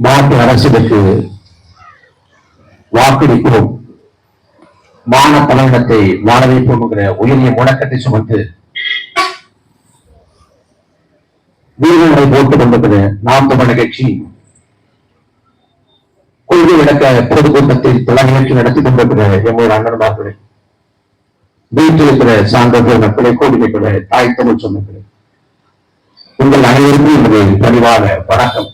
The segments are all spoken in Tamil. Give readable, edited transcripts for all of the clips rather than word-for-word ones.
மாற்று அரசுக்கு வாக்களிப்போம், மான தலைநகத்தை வாழ வைப்போம் என்கிற உயரிய முழக்கத்தை சுமந்து வீரர்களை போட்டுக் கொண்டிருக்கிற நாம் தமிழர் கட்சி கொள்கை விளக்க பொதுக்கூட்டத்தில் தலைமையேற்று நடத்தி கொண்டிருக்கிற எம்மோட அண்ணன்மார்களே, வீட்டில் இருக்கிற சான்றோர்கள் மக்களை கூடியிருக்கிற தாய் தமிழ் சொந்தங்களே, உங்கள் அனைவருக்கும் என்னுடைய பணிவான வணக்கம்.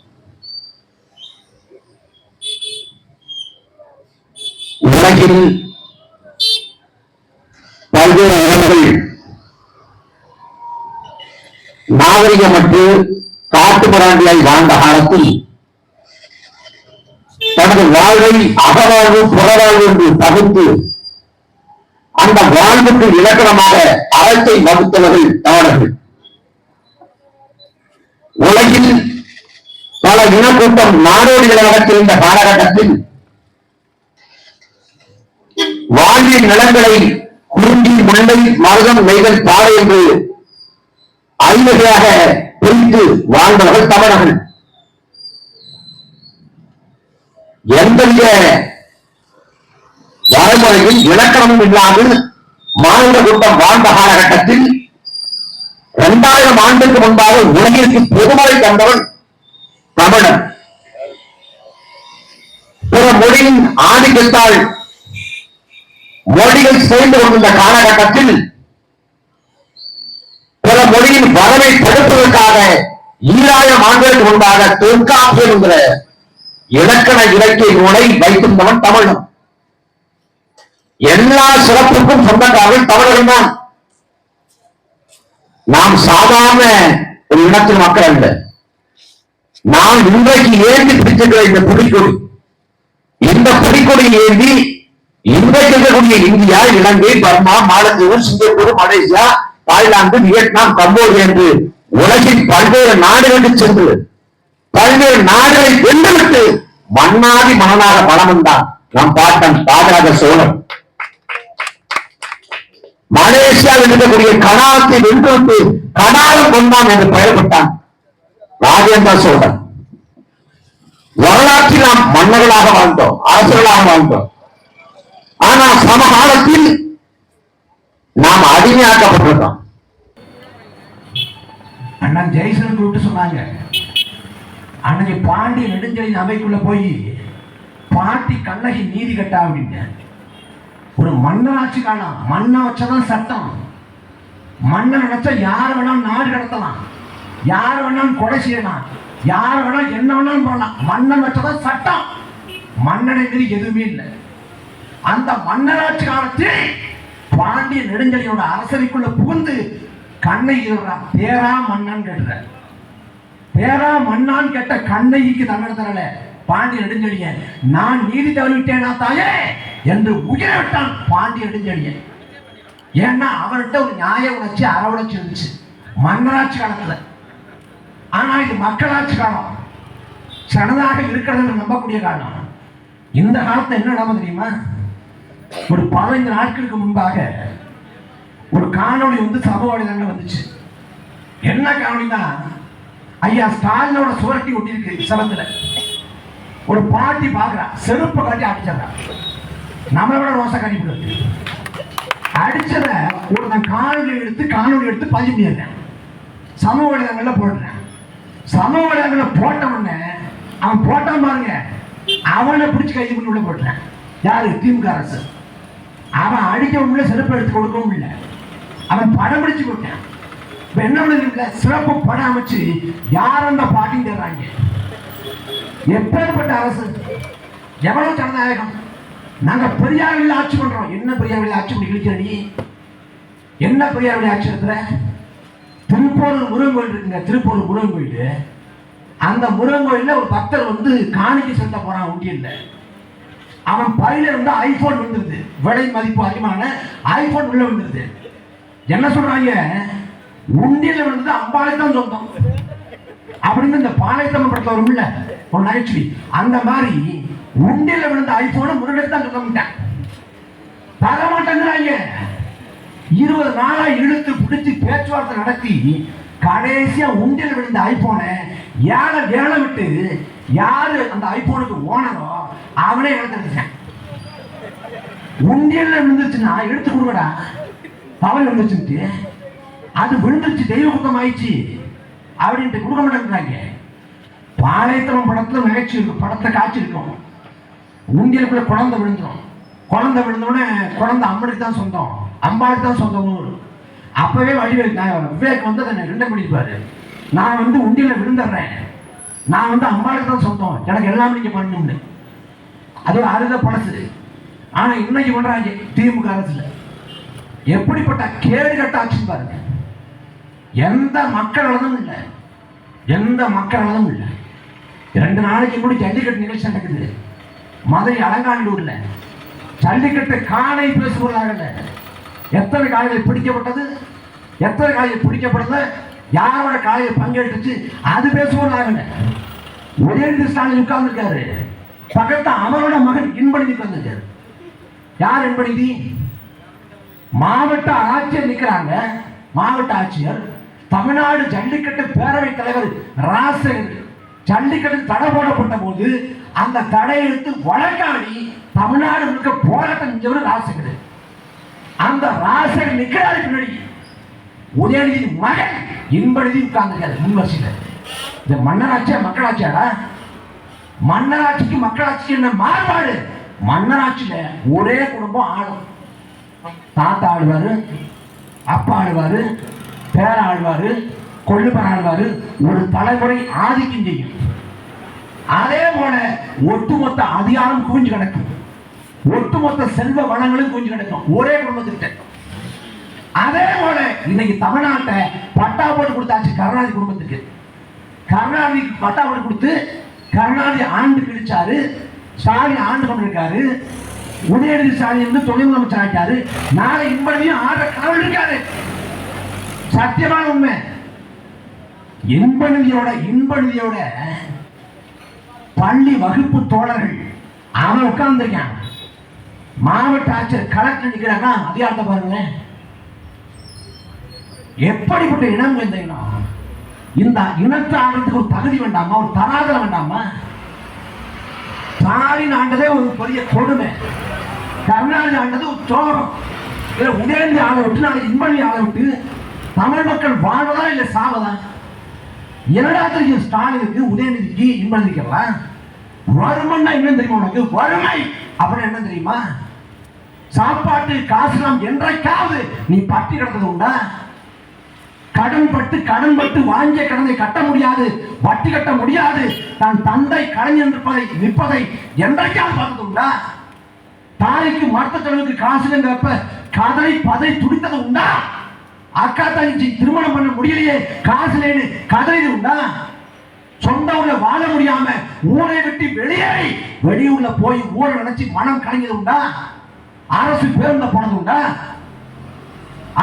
உலகில் பல்வேறு இடங்கள் நாகரிகமற்று காட்டுமிராண்டியாய் வாழ்ந்த காலத்தில் தனது வாழ்வை அகவாழ்வு புறவாழ்வு என்று தகுத்து அந்த வாழ்வுக்கு இலக்கணமாக அறத்தை வகுத்தவர்கள் தமிழர்கள். உலகில் பல இனக்கூட்டம் நாடோடிகளாக இருந்த காலகட்டத்தில் வாழ்வின் நிலங்களை குறிஞ்சி, முல்லை, மருதம், நெய்தல், பாறை என்று ஐவகையாக பிரித்து வாழ்ந்தவர்கள் தமிழர்கள். எந்தவித வரைமுறையில் இலக்கணமும் இல்லாமல் மாநில கூட்டம் வாழ்ந்த காலகட்டத்தில் 2000 ஆண்டுக்கு முன்பாக உலகிற்கு பொதுமறை தந்தவன் தமிழன். பிற மொழியின் ஆதிக்கத்தால் மொழிகள் சேர்ந்து கொண்டிருந்த காலகட்டத்தில் பிற மொழியின் வரவை தடுப்பதற்காக 2000 ஆண்டுகளுக்கு முன்பாக தொல்காப்பியம் என்கிற இலக்கண இலக்கிய நூலை வைத்திருந்தவன் தமிழன். எல்லா சிறப்புக்கும் சொந்தக்காரர்கள் தமிழர்கள் தான். நாம் சாதாரண ஒரு இனத்தின் மக்கள் அல்ல. நாம் இன்றைக்கு ஏந்தி பிடிச்சிருக்கிற இந்த புலிக்கொடி, இந்த புலிக்கொடியை ஏந்தி இன்றைக்கு இருக்கக்கூடிய இந்தியா, இலங்கை, பர்மா, மாலத்தீவு, Singapore, Malaysia, Thailand, Vietnam, Cambodia என்று உலகின் பல்வேறு நாடுகளுக்கு சென்று பல்வேறு நாடுகளை வென்றுவிட்டு மண்ணாதி மணனாக பலம் வந்தான் நம் பாட்டன் ராஜராஜ சோழன். மலேசியாவில் இருக்கக்கூடிய கடாத்தை வென்றுவிட்டு கடாரம் கொண்டான் என்று பெயர்பட்டான் ராஜேந்திர சோழன். வரலாற்றில் நாம் மன்னர்களாக வாழ்ந்தோம், அரசர்களாக வாழ்ந்தோம். ஆனால் சமகாலத்தில் நாம் அடிமையாக்கப்பட்டிருக்கோம். அண்ணன் ஜெய்சன் கூப்பிட்டு சொன்னாங்க, அன்னைக்கு பாண்டி நெடுஞ்செழியன் அவைக்குள்ள போய் பாட்டி கண்ணகி நீதி கட்டா அப்படின்னு. ஒரு மன்னராட்சி காலம், மண்ணை வச்சதான் சட்டம். மண்ணை நினைச்சா யார் வேணாலும் நாடு கடத்தலாம், யார் வேணாலும் கொலை செய்யலாம், யார் வேணாலும் என்ன வேணாலும் பண்ணலாம். மண்ணை வச்சதான் சட்டம். மன்னனை மீறி எதுவுமே இல்லை. அந்த மன்னராட்சி காலத்தில் பாண்டிய நெடுஞ்செழியனோட அரசவைக்குள்ள புகுந்து கண்ணகி தேரா மன்னான்னு கேட்டுற. தேரா மன்னான்னு கேட்ட கண்ணகிக்கு தமிழ் தரல பாண்டிய நெடுஞ்செழியன். நான் நீதி தவறிவிட்டேனா தாயே என்று உயிரை விட்டான் பாண்டிய நெடுஞ்செழியன். ஏன்னா அவர்கிட்ட ஒரு நியாய உணர்ச்சி, அற உணர்ச்சி இருந்துச்சு மன்னராட்சி காலத்துல. ஆனா இது மக்களாட்சி காலம், சனதாக இருக்கிறது நம்பக்கூடிய காலம். இந்த காலத்துல என்ன நடக்கும் தெரியுமா? ஒரு 15 நாட்களுக்கு முன்பாக ஒரு காணொளி சமூக வலைதளங்கள் வந்துச்சு. என்ன காணொளினா, ஐயா ஸ்டாலினோட சுவரட்டி ஒட்டி இருக்கு சபத்துல. ஒரு பாட்டி பாக்குறா, செருப்பு காட்டி அடிச்சதா, நம்மளோட ரோசை கடிப்படுது. அடிச்சத ஒரு நான் காணொலி எடுத்து பதிவு பண்ணிடுறேன், சமூக வலைதளங்கள்ல போடுறேன். சமூக வலைதளங்கள்ல போட்ட உடனே அவன் போட்டான் பாருங்க, அவனை பிடிச்சி கைது பண்ணி உள்ள போட்டுறேன். யாரு? திமுக அரசு. அவன் அடிக்கவும் இல்லை, செருப்பு எடுத்து கொடுக்கவும் இல்லை. அவன் படம் பிடிச்சு கொடுத்தான். இப்ப என்ன பண்ண சிறப்பு படம் அமைச்சு யார் அந்த பாட்டின்னு தேடுறாங்க. எப்பேற்பட்ட அரசு, எவ்வளவு ஜனநாயகம். நாங்க பெரியாரில் ஆட்சி பண்றோம். என்ன பெரியாரில் ஆட்சி பண்ணி கிழிக்கிற நீ? என்ன பெரியாரில் ஆட்சி இருக்கிற? திருப்பூர் முருகன் கோயில் இருக்குங்க, திருப்பூர் முருகன் கோயில். அந்த முருகன் கோயில்ல ஒரு பக்தர் காணிக்கை செலுத்த போறான் உண்டியல்ல. அவன் பையில இருந்து ஐபோன் விழுந்துருது, விலை மதிப்பு அதிகமான ஐபோன் உள்ள விழுந்துருது. என்ன சொல்றாங்க? உண்டியல்ல விழுந்தது அம்பாளைத்தான் சொந்தம் அப்படின்னு இந்த பாளையத்தம்மன் படத்துல வரும் இல்ல ஒரு நகைச்சுவை, அந்த மாதிரி உண்டியல்ல விழுந்த ஐபோன் முருகனுக்கு தான் சொந்தம். தர மாட்டேங்கிறாங்க. 20 நாளா இழுத்து பிடிச்சி பேச்சுவார்த்தை நடத்தி கடைசியா உண்டியல் விழுந்த ஐபோனை ஏழை விட்டு யாரு அந்த ஐபோனுக்கு ஓனரோ அவனே எடுத்துருச்சேன். உண்டியல்ல விழுந்துச்சுன்னா எடுத்து கொடுக்கடா, தவறு விழுந்துச்சு, அது விழுந்துச்சு, தெய்வ குத்தம் ஆயிடுச்சு அப்படின்ட்டு கொடுக்க மாட்டேங்கிறாங்க. பாளையத்தனம் படத்துல நிகழ்ச்சி இருக்கும், படத்தை காட்சி இருக்கும், உண்டியலுக்குள்ள குழந்தை விழுந்துடும். குழந்தை விழுந்தோடனே குழந்தை அம்மனுக்கு தான் சொந்தம், அம்பாளுக்கு தான் சொந்தம். அப்பவே வடிவேல் விவேக் வந்து அதை ரெண்டு பண்ணிப்பாரு, நான் வந்து உண்டியல விழுந்துடுறேன், நான் வந்து அம்பாளுக்கு தான் சொந்தம், எனக்கு எல்லாமே நீங்க பண்ணணும்னு. அது அறுத பழசு. ஆனா இன்னைக்கு பண்றாங்க திமுக அரசுல. எப்படிப்பட்ட கேடு கட்ட ஆட்சி பாருங்க. எந்த மக்கள் அளவும் இல்லை, எந்த மக்கள் அளவும் இல்லை. 2 நாளைக்கு கூட ஜல்லிக்கட்டு நிகழ்ச்சி நடக்குது மதுரை அலங்காநல்லூர்ல. ஜல்லிக்கட்டு காலை பேசுவதாக எத்தனை காலைகள் பிடிக்கப்பட்டது, எத்தனை காலைகள் பிடிக்கப்படுது, யாரோட காலையில் பங்கேற்றுச்சு, அது பேசுவதாக. உதயநிதி ஸ்டாலின் உட்கார்ந்து இருக்காரு, பக்கத்து அவரோட மகன் இன்பநிதி உட்கார்ந்துருக்காரு. யார் இன்பநிதி? மாவட்ட ஆட்சியர் நிற்கிறாங்க. மாவட்ட ஆட்சியர் தமிழ்நாடு ஜல்லிக்கட்டு பேரவைத் தலைவர் ராசகர் ஜல்லிக்கட்டு தடை போடப்பட்ட போது அந்த தடை எடுத்து வழக்காடி தமிழ்நாடு முழுக்க போராட்டம் செஞ்சவர் ராசகர். அந்த ராசகர் நிற்கிறாரு பின்னாடி உதயநிதி மகன் இன்பநிதி உட்கார்ந்துருக்காரு முன்வரிசையில. இந்த மன்னராட்சியா மக்களாட்சியாடா? மன்னராட்சிக்கு மக்களாட்சிக்கு என்ன மாறுபாடு? மன்னராட்சியில ஒரே குடும்பம் ஆளும். தாத்தா ஆளுவாரு, அப்பா ஆளுவாரு, பேர ஆளுவாரு, கொள்ளுப்பர் ஆளுவாரு, ஒரு தலைமுறை ஆதிக்கம் செய்யும். அதே போல ஒட்டுமொத்த அதிகாரம் குவிஞ்சு கிடக்கும், ஒட்டுமொத்த செல்வ வளங்களும் குவிஞ்சு கிடக்கும் ஒரே குடும்பத்துக்கிட்ட. அதே போல இன்னைக்கு தமிழ்நாட்டை பட்டா போட்டு கொடுத்தாச்சு கருணாநிதி குடும்பத்துக்கு. கருணாநிதிக்கு பட்டா போட்டு கொடுத்து கருணாநிதி ஆண்டு கிழிச்சாரு, ஸ்டாலின் ஆண்டு கொண்டிருக்காரு. உதயநிதி ஸ்டாலின் வந்து துணை முதலமைச்சர் ஆகிட்டாரு. நாளை இன்பநிதியும் ஆடுற கடவுள் இருக்காரு. சத்தியமான உண்மை. இன்பநிதியோட பள்ளி வகுப்பு தோழர்கள் அவன் உட்கார்ந்துருக்கான். மாவட்ட ஆட்சியர் கலெக்டர் நிற்கிறாங்க. அதிகாரத்தை பாருங்க, எப்படிப்பட்ட இனம் இந்த இனம். இந்த இனத்தை ஆகிறதுக்கு ஒரு தகுதி வேண்டாமா, ஒரு தராதரம் வேண்டாமா? ஸ்டாலின் ஆண்டதே ஒரு பெரிய கொடுமை, கருணாநிதி ஆண்டது ஒரு சோகம். உதயநிதி ஆளை விட்டு நாளைக்கு இன்பநிதி ஆளை விட்டு தமிழ் மக்கள் வாழ்வதா இல்லை சாவதா? என்னடா தெரியும் ஸ்டாலினுக்கு, உதயநிதிக்கு, இன்பநிதிக்கெல்லாம்? வறுமைன்னா என்ன தெரியுமா உனக்கு? வறுமை அப்படின்னு என்ன தெரியுமா? சாப்பாட்டு காசுலாம் என்றைக்காவது நீ பட்டி கிடந்தது உண்டா? கடன் பட்டு வாங்கிய கடனை கட்ட முடியாது, வட்டி கட்ட முடியாது, தன் தந்தை கலைஞர் நிற்பதை என்றைக்காவது பார்த்தது உண்டா? தாய்க்கு மருத்துவ செலவுக்கு காசுங்கிறப்ப கதறி பதை துடித்தது உண்டா? அக்கா தங்கச்சி திருமணம் பண்ண முடியலையே காசுலேன்னு கதறிது உண்டா? சொந்த ஊர்ல வாழ முடியாம ஊரை விட்டு வெளியேறி வெளியூர்ல போய் ஊரை நினைச்சு மனம் கலங்கியது உண்டா? அரசு பேருந்த போனது உண்டா?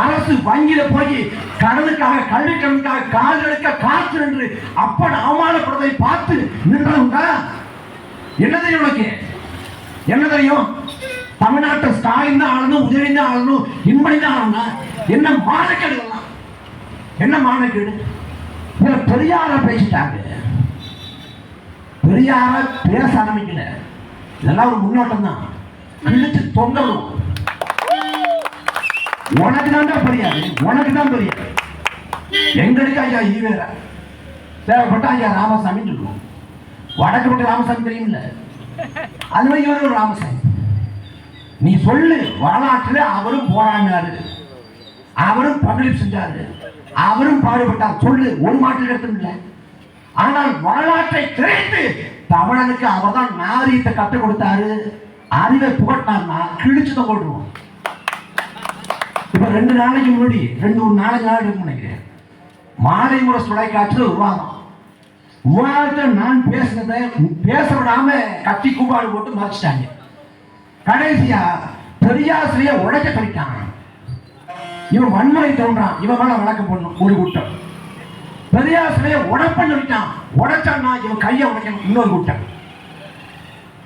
அரசு வங்கியில போய் கடனுக்காக, கல்வி கடனுக்காக கால் எடுக்க காற்று என்று அப்பன் அவமானப்படுவதை பார்த்து நின்றது உண்டா? என்ன தெரியும் உனக்கு? என்ன தெரியும்? தமிழ்நாட்டை ஸ்டாலின் தான் ஆளணும், உதயநிதி தான் ஆளணும், இன்பநிதி தான் ஆளணும். என்ன மானக்கேடு, என்ன மானக்கேடு? பெரியார பேசிட்டாங்க. பெரியார பேச ஆரம்பிக்கல. இதெல்லாம் ஒரு முன்னோட்டம் தான். கிழிச்சு தொங்கலும். உனக்கு தான் பெரியாரு, உனக்கு தான் பெரியாரு. எங்களுக்கு ஐயா ஈவேரா தேவைப்பட்ட ஐயா ராமசாமின்னு சொல்லுவோம். வடக்கு பட்ட ராமசாமி தெரியுமில்ல, அது மாதிரி இவர் ஒரு ராமசாமி. நீ சொல்லு, வரலாற்றில் அவரும் போராடினாரு, அவரும் பங்களிப்பு செஞ்சாரு, அவரும் பாடுபட்டார். சொல்லு, ஒரு மாற்று கருத்தும் இல்லை. ஆனால் வரலாற்றை திரைத்து தமிழனுக்கு அவர் தான் நாகரீகத்தை கற்றுக் கொடுத்தாரு, அறிவை புகட்டினார்னா கிழிச்சுதான் போட்டுருவோம். இப்ப 2 நாளைக்கு முன்னாடி, 4 நாள் இருக்கு நினைக்கிறேன், மாலை முரசு தொலைக்காட்சியில் ஒரு விவாதத்தில் நான் பேசுனதை பேச விடாம கத்தி கூப்பாடு போட்டு மறைச்சிட்டாங்க. கடைசியா பெரியாசிரிய உடைக்க கழிட்டான். இவன் வன்முறை தோன்றான், இவன் மேல வழக்கு போடணும் ஒரு கூட்டம். பெரியாசிரிய உடைப்பன்னு சொல்லிட்டான், உடைச்சான்னா இவன் கையை உடைக்கணும் இன்னொரு கூட்டம்.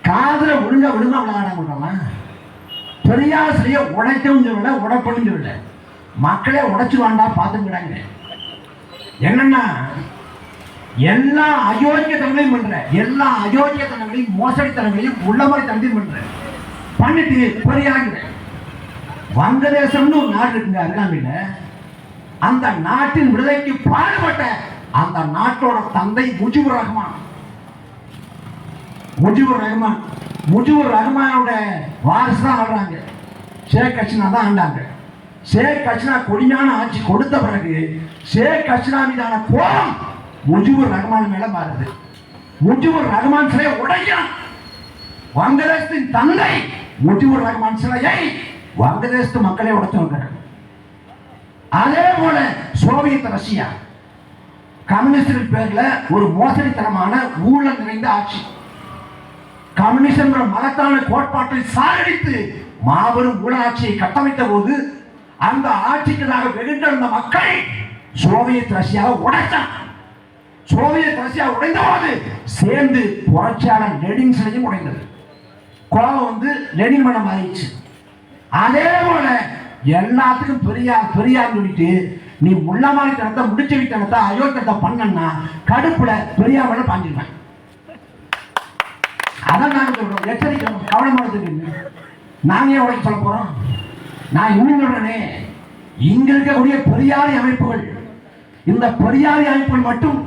காதுல விழுங்க விழுங்க விளையாட பெரியாசிரிய உடைக்கவும் சொல்லல, உடைப்பன்னு சொல்லல. மக்களே உடைச்சுவாண்டா பார்த்துக்கிறாங்க. என்னன்னா எல்லா அயோக்கியத்தனங்களையும் பண்ற, எல்லா அயோக்கியத்தனங்களையும் மோசடித்தனங்களையும் உள்ளமறை தந்தையும் பண்ற பண்ணிட்டு பெரியாங்க. வங்கதேசம்னு ஒரு நாடு இருக்குங்க அருகாமையில. அந்த நாட்டின் விடுதலைக்கு பாடுபட்ட அந்த நாட்டோட தந்தை முஜிபுர் ரஹ்மான். முஜிபுர் ரஹ்மானோட வாரிசு தான் ஆடுறாங்க. ஷேக் ஹசீனா தான் ஆண்டாங்க. ஷேக் ஹசீனா கொடுமையான ஆட்சி கொடுத்த பிறகு ஷேக் ஹசீனா மீதான கோபம் முஜிபுர் ரஹ்மான் மேல மாறுது. முஜிபுர் ரஹ்மான் சிலையை உடைக்கிறான். வங்கதேசத்தின் தந்தை முஜிபுர் ரஹ்மான் சிலையை வங்கதேசத்து மக்களை உடைச்சு வைக்கிறார். அதே போல சோவியத் ரஷ்யா கம்யூனிஸ்ட் பேர்ல ஒரு மோசடித்தனமான ஊழல் நிறைந்த ஆட்சி. கம்யூனிசம் மகத்தான கோட்பாட்டை சாகடித்து மாபெரும் ஊழலாட்சியை கட்டமைத்த போது அந்த ஆட்சிக்காக வெகுண்ட மக்கள் சோவியத் ரஷ்யாவை உடைச்சான். சோவியத் ரஷ்யா உடைந்த போது சேர்ந்து புரட்சியாளர் லெனின் சிலையும் உடைந்தது. கோபம் வந்து லெனின் மனம் மாறிடுச்சு. அதே போல எல்லாத்துக்கும் பெரியார் சொல்லிட்டு நீ முள்ள மாதிரி தனத்தை முடிச்சு வைத்தனத்தை அயோக்கியத்தை பண்ணா கடுப்புல பெரியார் மேல பாஞ்சிருவேன். அதான் நாங்க சொல்றோம், எச்சரிக்கணும், கவனமானதுக்கு. நாங்க ஏன் உடைக்க சொல்ல போறோம்? நான் இன்னும் சொல்றேனே, இங்க இருக்கக்கூடிய பெரியாரி அமைப்புகள், இந்த பெரியாரி அமைப்புகள் மட்டும்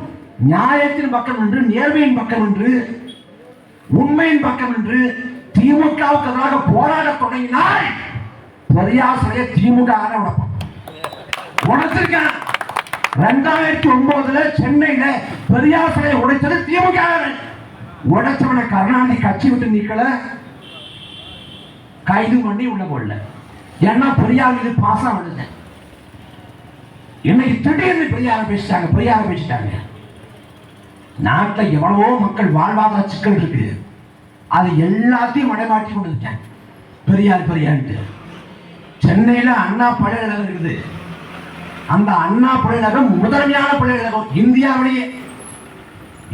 நியாயத்தின் பக்கம் என்று, நேர்மையின் பக்கம் என்று, உண்மையின் பக்கம் என்று திமுகவுக்கு எதிராக போராட தொடங்கினால் பெரியார் சிலையை திமுக உடைச்சிருக்கான். 2009 சென்னையில பெரியார் சிலையை உடைச்சது திமுக. உடைச்சவனை கருணாநிதி கட்சி விட்டு நீக்கல, கைது பண்ணி உள்ள போடல. ஏன்னா பெரியார் மீது பாசம் விடுங்க. இன்னைக்கு திடீர்னு பெரியார பேசிட்டாங்க. நாட்டில் எவ்வளவோ மக்கள் வாழ்வாதார சிக்கல் இருக்கு, அது எல்லாத்தையும் மடைமாற்றி கொண்டு இருக்காங்க. பெரியார் சென்னையில அண்ணா பல்கலைக்கழகம் இருக்குது. அந்த அண்ணா பல்கலைக்கழகம் முதன்மையான பல்கலைக்கழகம்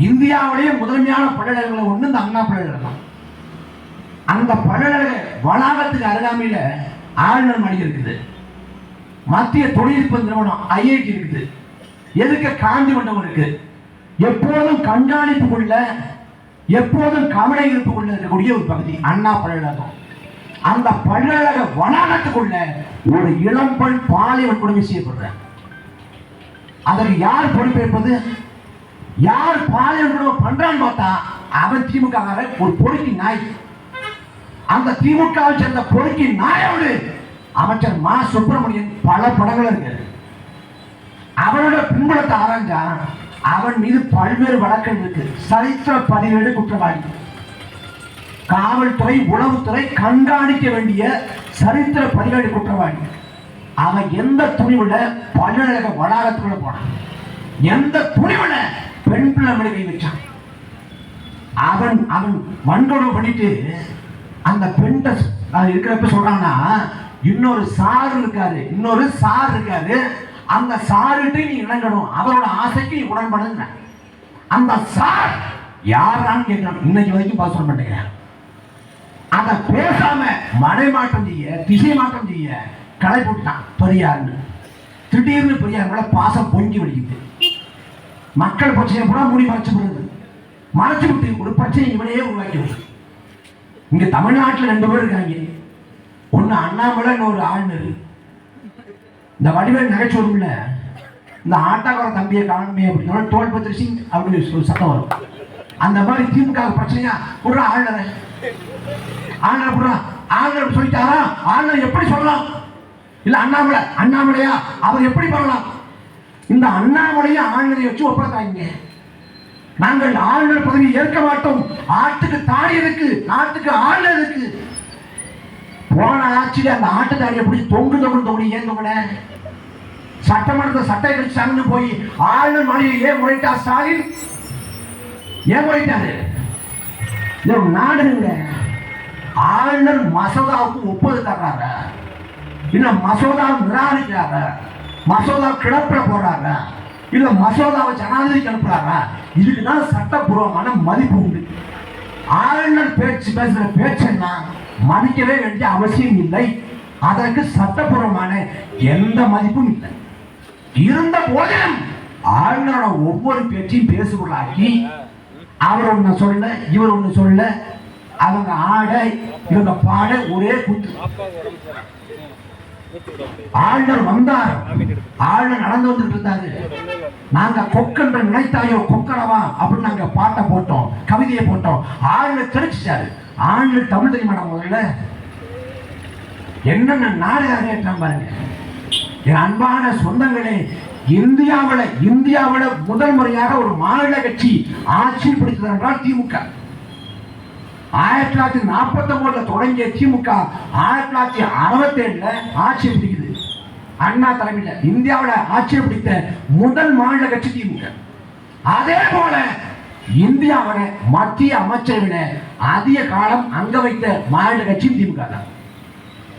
இந்தியாவிலேயே முதன்மையான பல்கலைக்கழகம் ஒன்று இந்த அண்ணா பல்கலைக்கழகம். அந்த பல்கலைக்கழக வளாகத்துக்கு அருகாமையில ஆளுநர் மாளிகை இருக்குது, மத்திய தொழில்நுட்ப நிறுவனம் IIT இருக்குது, எதுக்கு காந்தி மண்டபம் இருக்கு. எப்போதும் கண்காணிப்புக்குள்ள, எப்போதும் கவன ஈர்ப்புக்குள்ள இருக்கக்கூடிய ஒரு பகுதி அண்ணா பல்கலைக்கழகம். அந்த பல்கலைக்கழக வளாகத்துக்குள்ள ஒரு இளம்பெண் பாலியல் கொடுமை செய்யப்படுற, அதற்கு யார் பொறுப்பேற்பது? யார் பாலியல் கொடுமை பண்றான்னு பார்த்தா அவன் திமுக ஒரு பொறுக்கி நாய். அந்த திமுகவை சேர்ந்த பொறுக்கி நாயோடு அமைச்சர் மா சுப்பிரமணியன் பல படங்கள் இருக்கு. அவனோட பின்புலத்தை ஆராய்ஞ்சா அவன் மீது பல்வேறு வழக்குகள் இருக்கு. சரித்திர பதிவேடு குற்றவாளி. காவல்துறை, உளவுத்துறை கண்காணிக்க வேண்டிய சரித்திர பதிவேடு குற்றவாளி. அவன் எந்த துணிவுல பல்கலைக்கழக வளாகத்துக்குள்ள போனான், எந்த துணிவுல பெண் பிள்ளை மேல கை வச்சான். அவன் வன்கொடுமை பண்ணிட்டு அந்த பெண் இருக்கிறப்ப சொல்றான்னா, இன்னொரு சார் இருக்காரு, அந்த சாருட்டு நீ இணங்கணும், அவரோட ஆசைக்கு நீ உடன்படுங்க. அந்த சார் யாரான்னு கேட்கிறான். இன்னைக்கு வரைக்கும் பாஸ் பண்ண மாட்டேங்கிறேன். அதை பேசாம மடைமாற்றம் செய்ய, திசை மாற்றம் செய்ய களை போட்டான் பெரியார்னு. திடீர்னு பெரியார் மேல பாசம் பொங்கி வடிக்குது. மக்கள் பிரச்சனை கூட மூடி மறைச்சு விட்டு ஒரு பிரச்சனை இவனையே உருவாக்கி விடு. இங்க தமிழ்நாட்டில் 2 பேர் இருக்காங்க. ஒன்னு அண்ணாமலை, ஒரு ஆளுநர். இந்த வடிவேல் நகைச்சுவரும்ல, இந்த ஆட்டாக்கார தம்பியை காணுமே அப்படின்னு தோல்பத்திரி சிங் அப்படின்னு ஒரு சத்தம் வரும். அந்த மாதிரி திமுக பிரச்சனையா ஒரு ஆளுநர் சொல்லிட்டாரா? ஆளுநர் எப்படி சொல்லலாம்? இல்ல அண்ணாமலையா அவர் எப்படி பண்ணலாம்? இந்த அண்ணாமலையை ஆளுநரை வச்சு ஒப்படைத்தாங்க. நாங்கள் ஆளுநர் பதவி ஏற்க மாட்டோம், ஆட்டுக்கு தாடி இருக்கு, நாட்டுக்கு ஆளுநர் இருக்கு. போன ஆட்சியில அந்த ஆட்டு தாடியை பிடிச்சி தொங்கு ஏன் தொங்குன? சட்டமன்றத்தை சட்டை கழிச்சாங்கன்னு போய் ஆளுநர் மாளிகை ஏன் முறையிட்டா ஸ்டாலின்? ஏன் முறையிட்டாரு? நாடுங்க ஆளுநர் மசோதாவுக்கு ஒப்புதல் தர்றாரு, இல்ல மசோதா நிராகரிக்கிறாங்க, மசோதா கிடப்பில போடுறாங்க, இல்ல மசோதாவை ஜனாதிபதிக்கு அனுப்புறாங்க. இதுக்குதான் சட்டப்பூர்வமான மதிப்பு உண்டு. ஆளுநர் பேசுற பேச்சுன்னா மதிக்கவே வேண்டிய அவசியம் இல்லை. அதற்கு சட்டப்பூர்வமான எந்த மதிப்பும் இல்லை. இருந்த போதிலும் ஆளுநரோட ஒவ்வொரு பேச்சையும் பேசுபொருளாக்கி அவர் ஒண்ணு சொல்ல இவர் ஒண்ணு சொல்ல அவங்க ஆட இவங்க பாட ஒரே கூத்து. ஆளுநர் வந்தார், ஆளுநர் நடந்து வந்துட்டு இருந்தாரு. நாங்க கொக்கன்ற நினைத்தாயோ கொக்கனவா அப்படின்னு நாங்க பாட்டை போட்டோம், கவிதையை போட்டோம். ஆளுநர் தெரிச்சிட்டாரு. ஆளுநர் தமிழ் தெரியுமா? முதல்ல என்னென்ன நாடக அரங்கேற்றம் பாருங்க. என் அன்பான சொந்தங்களே, இந்தியாவில முதல் முறையாக ஒரு மாநில கட்சி ஆட்சி பிடித்தது என்றால் திமுக. 1949 தொடங்கிய திமுக 1967 ஆட்சி பிடிக்குது. அண்ணா தலைமையில் இந்தியாவில் ஆட்சி பிடித்த முதல் மாநில கட்சி திமுக. அதே போல இந்தியாவில் மத்திய அமைச்சர்களை அதிக காலம் அங்க வைத்த மாநில கட்சி திமுக தான்.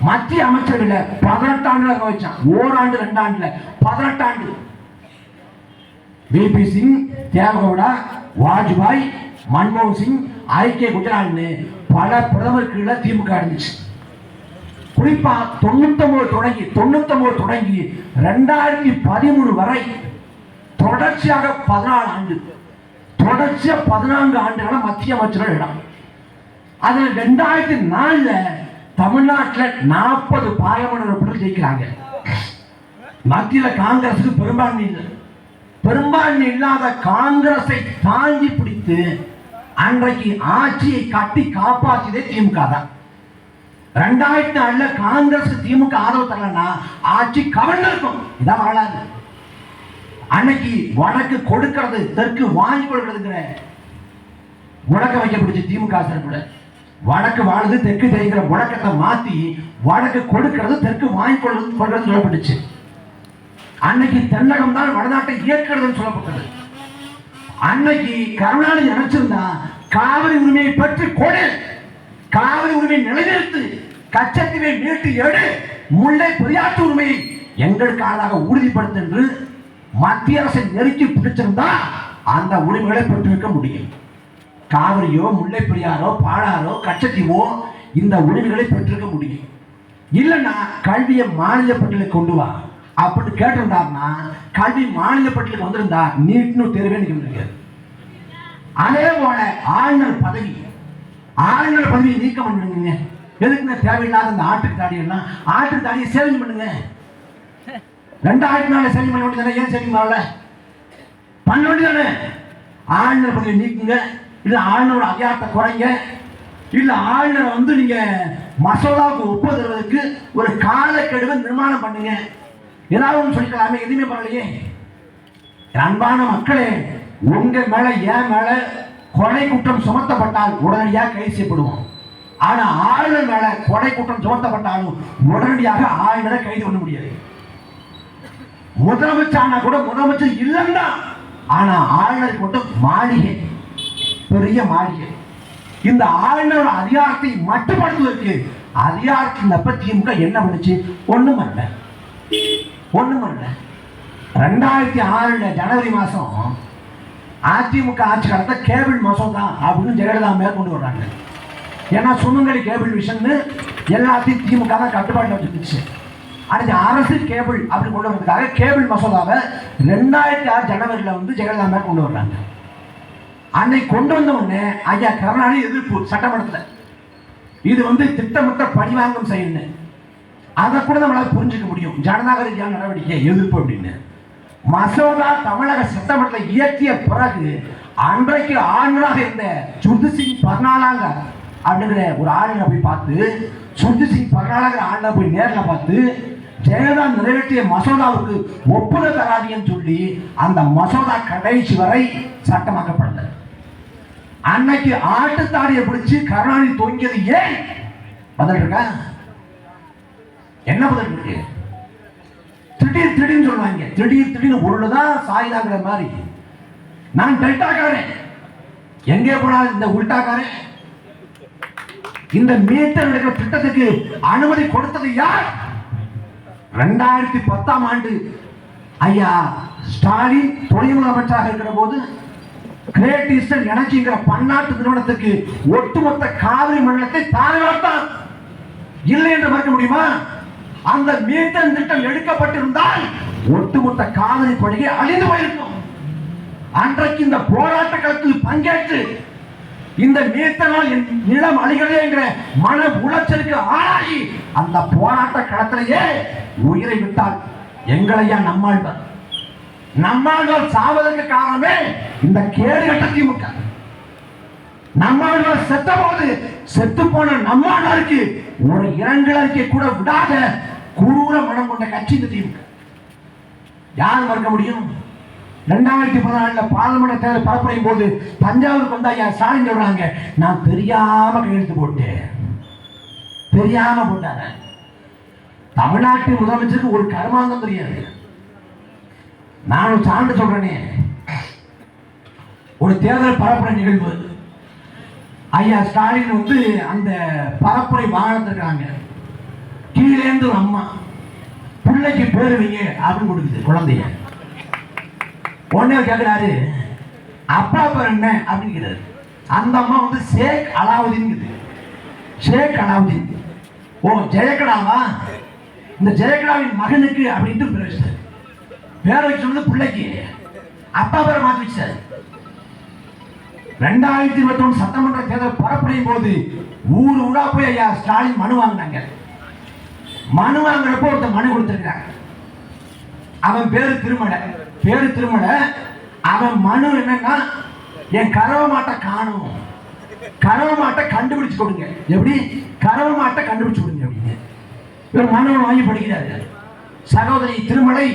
மத்திய அமைச்சர்களை 18 ஆண்டுகள் அங்க வச்சான். ஓராண்டு 2 ஆண்டுல 18 ஆண்டு. விபி சிங், தேவகவுடா, வாஜ்பாய், மன்மோகன் சிங், ஐக்கிய குஜரால்னு பல பிரதமர்கள் திமுக இருந்துச்சு. குறிப்பா 99 தொடங்கி 2013 வரை தொடர்ச்சியாக 14 ஆண்டு, தொடர்ச்சியா 14 ஆண்டுகள மத்திய அமைச்சர்கள் இடம். அதுல 2004 தமிழ்நாட்டில் 40 பார்லிமெண்ட் உறுப்பினர்கள் ஜெயிக்கிறாங்க. மத்தியில காங்கிரசுக்கு பெரும்பான்மை இல்லை. பெரும்பான்மை இல்லாத காங்கிரஸை தாங்கி பிடித்து அன்றைக்கு ஆட்சியை கட்டி காப்பாற்றியதே திமுக தான். 2004 காங்கிரஸ் திமுக ஆதரவு தரலன்னா ஆட்சி கவர்ந்திருக்கும். இதான் வரலாறு. அன்னைக்கு வடக்கு கொடுக்கிறது தெற்கு வாங்கி கொடுக்கிறதுங்கிற முழக்க வைக்கப்படுச்சு திமுக சார்பில். வடக்கு வாழுது தெற்கு தெரிகிற முழக்கத்தை மாத்தி வடக்கு கொடுக்கிறது தெற்கு வாங்கி கொள்றது சொல்லப்பட்டுச்சு. அன்னைக்கு தென்னகம் தான் வடநாட்டை இயக்கிறதுன்னு சொல்லப்பட்டது. அன்னைக்கு கருணாநிதி நினைச்சிருந்தா காவிரி உரிமையை பற்றி கொடு, காவிரி உரிமையை நிலைநிறுத்து, கச்சத்தீவை மீட்டு எடு, முல்லை பெரியாற்று உரிமையை எங்களுக்கானதாக உறுதிப்படுத்து என்று மத்திய அரசை நெருக்கி பிடிச்சிருந்தா அந்த உரிமைகளை பெற்றிருக்க முடியும். காவிரியோ முல்லை பெரியாரோ பாலாரோ கச்சத்தீவோ இந்த உரிமைகளை பெற்றிருக்க முடியும். இல்லைன்னா கல்வியை மாநில பட்டியலுக்கு கொண்டு வா அப்படின்னு கேட்டிருந்தாருன்னா கல்வி மாநில பட்டியலுக்கு வந்திருந்தா நீட்னு தேர்வே நிற்க. அதே போல ஆளுநர் பதவியை நீக்கம் பண்ணுங்க. எதுக்குங்க தேவையில்லாத இந்த ஆட்டுக்கு தாடி எல்லாம் ஆட்டுக்கு தாடியை சேவிங் பண்ணுங்க. 2004 சேவிங் பண்ண வேண்டியதானே? ஏன் சேவிங் பண்ண வேண்டியதானே? ஆளுநர் பதவியை நீக்குங்க, இல்ல ஆளுநரோட அதிகாரத்தை குறைங்க, இல்ல ஆளுநரை நீங்க மசோதாவுக்கு ஒப்புதல் தருவதற்கு ஒரு காலக்கெடுவை நிர்மாணம் பண்ணுங்க. ஏதாவது ஒன்று சொல்லிக்கலாமே, எதுவுமே பண்ணலையே. அன்பான மக்களே, உங்க மேல ஏன் மேல கொலை குற்றம் சுமத்தப்பட்டால் உடனடியாக கைது செய்யப்படுவோம். ஆனா ஆளுநர் மேல கொலை குற்றம் சுமத்தப்பட்டாலும் உடனடியாக ஆளுநரை கைது பண்ண முடியாது. முதலமைச்சர் கூட முதலமைச்சர் இல்லைன்னா, ஆனா ஆளுநர் மட்டும் மாளிகை, பெரிய மாளிகை. இந்த ஆளுநரோட அதிகாரத்தை மட்டுப்படுத்துவதற்கு அதிகாரத்தில் திமுக என்ன பண்ணுச்சு? ஒண்ணும் அல்ல. 2006 ஜனவரி மாசம் அதிமுக ஆட்சி காலத்த கேபிள் மசோதா அப்படின்னு ஜெயலலிதா மேற்கொண்டு வர்றாங்க. ஏன்னா சுமங்கலி கேபிள் விஷன் எல்லாத்தையும் திமுக தான் கட்டுப்பாட்டில் வச்சுருந்துச்சு. அடுத்து அரசு கேபிள் அப்படி கொண்டு வரதுக்காக கேபிள் மசோதாவை 2006 ஜனவரியில் ஜெயலலிதா மேற்கொண்டு வர்றாங்க. அன்னைக்கு கொண்டு வந்த உடனே ஐயா கருணாநிதி எதிர்ப்பு சட்டமன்றத்தில். இது திட்டமிட்ட பழிவாங்கும் செயல்னு அதை கூட நம்மளால புரிஞ்சுக்க முடியும். ஜனநாயக ரீதியான நடவடிக்கை எதிர்ப்பு அப்படின்னு மசோதா தமிழக சட்டமன்றத்தில் இயற்றிய பிறகு அன்றைக்கு ஆளுநராக இருந்த சுர்ஜித் சிங் பர்னாலா அப்படிங்கிற ஒரு ஆளுநரை போய் பார்த்து, சுர்ஜித் சிங் பர்னாலாங்கிற ஆளுநரை போய் நேரில் பார்த்து ஜெயலலிதா நிறைவேற்றிய மசோதாவுக்கு ஒப்புதல் தராதின்னு சொல்லி அந்த மசோதா கடைசி வரை சட்டமாக்கப்படல. அன்னைக்கு ஆட்டுத்தாடியை பிடிச்சு கருணாநிதி தூங்கியது ஏன்? பதில் இருக்கா? என்ன பதில் இருக்கு? திடீர்னு சொல்லுவாங்க. திடீர்னு ஒண்ணுதான் சாயுதாங்கிற மாதிரி. நான் டெல்டாக்காரன், எங்கே போனாலும் இந்த உல்டாக்காரன். இந்த மீட்டர் எடுக்கிற திட்டத்துக்கு அனுமதி கொடுத்தது யார்? 2010 ஐயா ஸ்டாலின் துணை முதலமைச்சராக இருக்கிற போது கிரேட் ஈஸ்டர்ன் எனர்ஜிங்கிற பன்னாட்டு நிறுவனத்துக்கு ஒட்டுமொத்த காவிரி மண்டலத்தை தாழ்வாத்தான். இல்லை என்று மறுக்க முடியுமா? அந்த மீட்டர் திட்டம் எடுக்கப்பட்டிருந்தால் ஒட்டுமொத்த காவிரி படுகை அழிந்து போயிருக்கும். அன்றைக்கு இந்த போராட்ட களத்தில் பங்கேற்று இந்த நீத்த நாள் என் நிலம் அழிகிறதே என்கிற மன உளைச்சலுக்கு ஆளாகி அந்த போராட்ட களத்திலேயே உயிரை விட்டால் எங்களையா நம்மாழ்வார் சாவதற்கு காரணமே இந்த கேடு கட்ட திமுக. நம்மாழ்வார் செத்த போது செத்து போன நம்மாழ்வாருக்கு ஒரு இரங்கல் அறிக்கை கூட விடாத குரூர மனம் கொண்ட கட்சி இந்த திமுக. யார் மறுக்க முடியும்? 2014 பார்லிமெண்ட் தேர்தல் பரப்புரையும் போது தஞ்சாவூருக்கு வந்த ஐயா ஸ்டாலின் சொல்றாங்க, நான் தெரியாம கையெழுத்து போட்டேன். தெரியாம போட்டாங்க. தமிழ்நாட்டின் முதலமைச்சருக்கு ஒரு கர்மாந்தம் தெரியாது. நான் ஒரு சான்று சொல்றேனே, ஒரு தேர்தல் பரப்புரை நிகழ்வு ஐயா ஸ்டாலின் வந்து அந்த பரப்புரை வாகனத்திருக்காங்க. கீழேந்து ஒரு அம்மா பிள்ளைக்கு பேரு வைங்க அப்படின்னு கொடுக்குது குழந்தைய. உடனே கேட்கிறாரு, அப்பா பேர் என்ன அப்படின்னு. அந்த அம்மா வந்து ஷேக் அலாவுதீன். ஷேக் அலாவுதீன், ஓ ஜெயக்கடாவா, இந்த ஜெயக்கடாவின் மகனுக்கு அப்படின்ட்டு பேர் வச்சார். பேர் வச்சு சொன்னது பிள்ளைக்கு, அப்பா பேரை மாற்றி வச்சார். 2021 சட்டமன்ற தேர்தல் பரப்புரையும் போது ஊர் ஊரா போய் ஐயா ஸ்டாலின் மனு வாங்கினாங்க. மனு வாங்குறப்போ ஒருத்தர் மனு கொடுத்திருக்காங்க. அவன் பேரு திருமலை. அவன் மனு என்னன்னா, என் கறவை மாட்டை காணும், கறவை மாட்டை கண்டுபிடிச்சு கொடுங்க. எப்படி கறவை மாட்டை கண்டுபிடிச்சு கொடுங்க அப்படின்னு இவர் மனு வாங்கி படிக்கிறாரு. சகோதரி திருமலை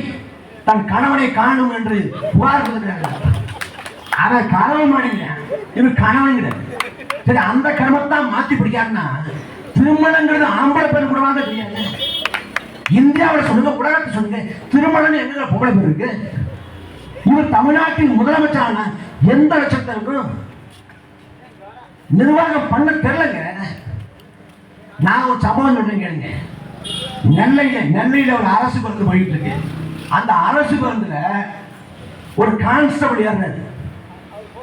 தன் கணவனை காணும் என்று புகார் கொடுக்கிறார்கள். அவன் கறவை மாடுங்க, இவர் கணவன். சரி, அந்த கர்மத்தான் மாத்தி பிடிக்காருன்னா திருமணங்கிறது ஆம்பளை பேர் கூட வாங்க தெரியாது. இந்தியாவில் சொல்லுங்க, உலகத்தை சொல்லுங்க, திருமணம் எங்க புகழ பேர் இருக்கு? இவர் தமிழ்நாட்டின் முதலமைச்சரான எந்த லட்சத்தை இருக்கும்? நிர்வாகம் பண்ண தெரியலங்க. நான் ஒரு சம்பவம் சொல்றேன் கேளுங்க. நெல்லையில ஒரு அரசு பேருந்து போயிட்டு இருக்கு. அந்த அரசு பேருந்துல ஒரு கான்ஸ்டபிள் ஏறாரு.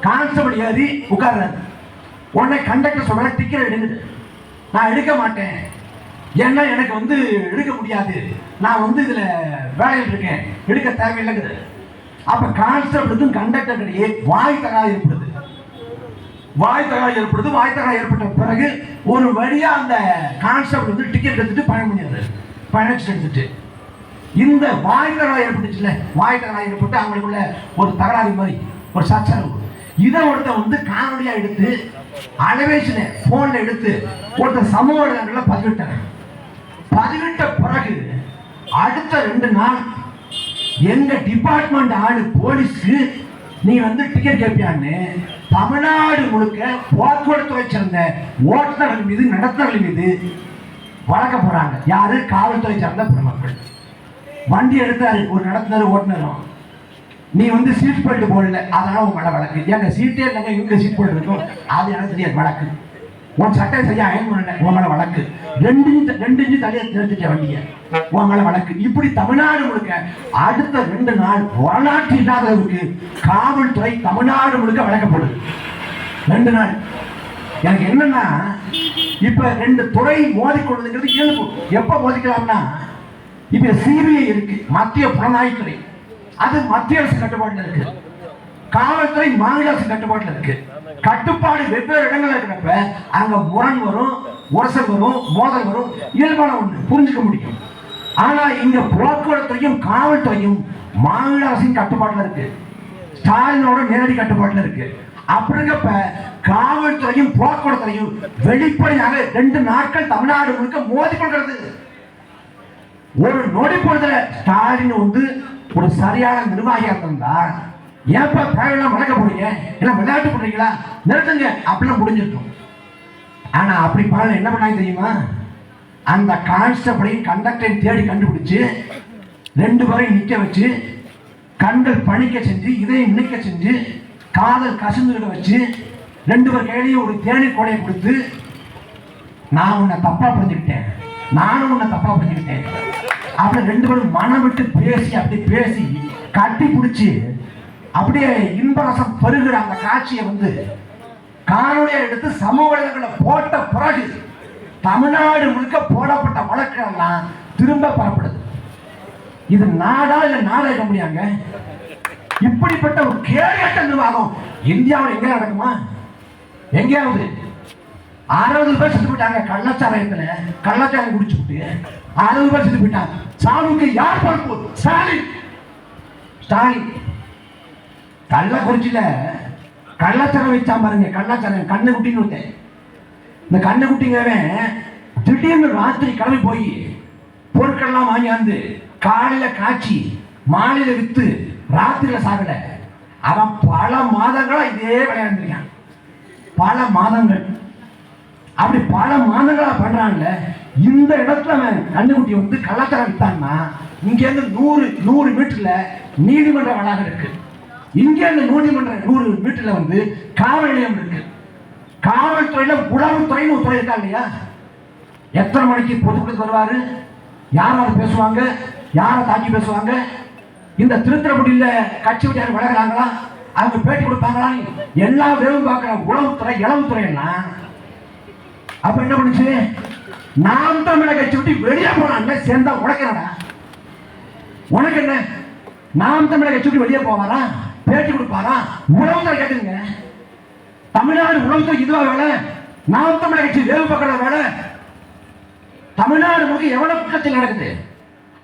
கான்ஸ்டபிள் ஏறி உட்கார்றாரு. உடனே கண்டக்டர் சொல்ற, டிக்கெட் எடுக்குது. நான் எடுக்க மாட்டேன், ஏன்னா எனக்கு வந்து எடுக்க முடியாது, நான் வந்து இதுல வேலையில் இருக்கேன், எடுக்க தேவையில்லைங்குது. அப்ப கான்ஸ்டபிளுக்கும் கண்டக்டர் இடையே வாய் தகராறு ஏற்படுது. வாய் தகராறு ஏற்பட்ட பிறகு ஒரு வழியா அந்த கான்ஸ்டபிள் வந்து டிக்கெட் எடுத்துட்டு பயணம் பண்ணிடுறாரு. பயணம் எடுத்துட்டு இந்த வாய் தகராறு ஏற்பட்டுச்சுல, வாய் தகராறு ஏற்பட்டு அவங்களுக்குள்ள ஒரு தகராறு மாதிரி ஒரு சச்சரவு. இதை ஒருத்தர் வந்து காணொலியா எடுத்து அலைபேசியில போன்ல எடுத்து ஒருத்தர் சமூக வலைதளங்கள்ல பதிவிட்ட பிறகு அடுத்த 2 நாள் எங்க டிபார்ட்மெண்ட் ஆளு போலீஸ்க்கு நீ வந்து டிக்கெட் கேட்பியான்னு தமிழ்நாடு முழுக்க போக்குவரத்துறை சேர்ந்த ஓட்டுநர்கள் மீது நடத்துனர்கள் மீது வழக்க போறாங்க. யாரு? காவல்துறை சார்ந்த பெருமக்கள். வண்டி எடுத்தாரு ஒரு நடத்துனர் ஓட்டுநரும், நீ வந்து சீட் பெல்ட் போடல, அதனால உன் மேல வழக்கு. எங்க சீட்டே இல்லைங்க, இவங்க சீட் பெல்ட் இருக்கும், அது எனக்கு தெரியாது, வழக்கு. உன் சட்டை சரியா அயன் பண்ணல, உன் மேல வழக்கு. 2 இன்ச்சு தள்ளிய நிறுத்திட்ட வண்டிய, உன் மேல வழக்கு. இப்படி தமிழ்நாடு முழுக்க அடுத்த 2 நாள் வரலாற்று இல்லாத அளவுக்கு காவல்துறை தமிழ்நாடு முழுக்க வழக்கப்படுது. 2 நாள். எனக்கு என்னன்னா, இப்ப 2 துறை மோதிக்கொள்வதுங்கிறது இயல்பு. எப்ப மோதிக்கலாம்னா, இப்ப சிபிஐ இருக்கு, மத்திய புலனாய்வுத்துறை, அது மத்திய அரசு கட்டுப்பாட்டில் இருக்கு. காவல்துறை மாநில அரசு கட்டுப்பாட்டில் இருக்கு. கட்டுப்பாடு வெவ்வேறு இடங்கள் இருக்கிறப்ப அங்க முரண் வரும், உரசல் வரும், மோதல் வரும், இயல்பான ஒன்று, புரிஞ்சுக்க முடியும். ஆனா இங்க போக்குவரத்துறையும் காவல்துறையும் மாநில அரசின் கட்டுப்பாட்டில் இருக்கு, ஸ்டாலினோட நேரடி கட்டுப்பாட்டில் இருக்கு. அப்படிங்கப்ப காவல்துறையும் போக்குவரத்துறையும் வெளிப்படையாக 2 நாட்கள் தமிழ்நாடு முழுக்க மோதிக்கொள்கிறது. ஒரு நொடி பொழுதுல ஸ்டாலின் வந்து ஒரு சரியான நிர்வாகியா இருந்தா, ஏப்பா தேவையெல்லாம் வழக்க போறீங்க, எல்லாம் விளையாட்டு பண்றீங்களா, நிறுத்துங்க அப்படிலாம் முடிஞ்சிருக்கும். ஆனா அப்படி பாருங்க என்ன பண்ணாங்க தெரியுமா? அந்த கான்ஸ்டபிளையும் கண்டக்டரையும் தேடி கண்டுபிடிச்சு 2 பேரையும் நிக்க வச்சு, கண்கள் பணிக்க செஞ்சு, இதயம் நினைக்க செஞ்சு, காதல் கசிந்துட வச்சு, 2 பேர் கையிலையும் ஒரு தேநீர் கொடையை கொடுத்து, நான் உன்னை தப்பா புரிஞ்சுக்கிட்டேன், நானும் உன்னை தப்பா புரிஞ்சுக்கிட்டேன் அப்படி 2 பேரும் மனம் விட்டு பேசி, அப்படி பேசி கட்டி பிடிச்சி அப்படியே இன்பரசம் பெருகிற அந்த காட்சியை வந்து காணொலியை எடுத்து சமூக வலைதளங்களை போட்ட பிறகு தமிழ்நாடு முழுக்க போடப்பட்ட வழக்குகள்லாம் திரும்ப பெறப்படுது. இது நாடா இல்ல நாடக முடியாங்க? இப்படிப்பட்ட ஒரு கேடுகட்ட நிர்வாகம் இந்தியாவில் எங்க நடக்குமா? எங்கேயாவது 60 பேர் செத்து போயிட்டாங்க கள்ளச்சாராயத்துல. கள்ளச்சாராயம் குடிச்சு விட்டு 60 பேர் செத்து போயிட்டாங்க. சாவுக்கு யார் பொறுப்பு? ஸ்டாலின். ஸ்டாலின் கள்ளக்குறிச்சியில கள்ளச்சாரம் வச்சா பாருங்க. கள்ளச்சாரம் கண்ணு குட்டின்னு விட்டேன். இந்த கண்ணு குட்டிங்கவன் திடீர்னு ராத்திரி கிளம்பி போய் பொருட்கள்லாம் வாங்கியாந்து காலையில காய்ச்சி மாலையில வித்து ராத்திரியில சாகல. அவன் பல மாதங்களா இதே விளையாண்டுருக்கான். பல மாதங்கள் அப்படி பல மாதங்களா பண்றான்ல. இந்த இடத்துல அவன் கண்ணுக்குட்டி வந்து கள்ளச்சாரம் வித்தான்னா இங்க இருந்து 100 மீட்டர்ல நீதிமன்ற வளாகம் இருக்கு. இங்க இருந்து 100 மீட்டர்ல வந்து காவல் நிலையம் இருக்கு. காவல்துறையில உளவுத்துறைன்னு ஒரு துறை இருக்கா இல்லையா? எத்தனை மணிக்கு பொதுக்குழு வருவாரு, யாராவது பேசுவாங்க, யாரை தாக்கி பேசுவாங்க, இந்த திருத்திரப்படியில கட்சி விட்டு விலகிறாங்களா, அவங்க பேட்டி கொடுப்பாங்களா, எல்லா வேவும் பார்க்கிற உளவுத்துறை இளவுத்துறை எல்லாம். அப்ப என்ன பண்ணுச்சு? நாம் தமிழர் கட்சி விட்டு வெளியே போனாங்க. சேர்ந்தா உடைக்கிறடா. உனக்கு என்ன? நாம் தமிழர் கட்சி விட்டு வெளியே போவாரா? பேட்டி கொடுப்பாரா? உளவுத்துறை கேட்டுங்க. தமிழ்நாடு உளவுத்துறை இதுவா வேலை? நாம் தமிழர் கட்சி வேவு பார்க்கிற வேலை. தமிழ்நாடு முழுக்க எவ்வளவு குற்றச்செயல் நடக்குது?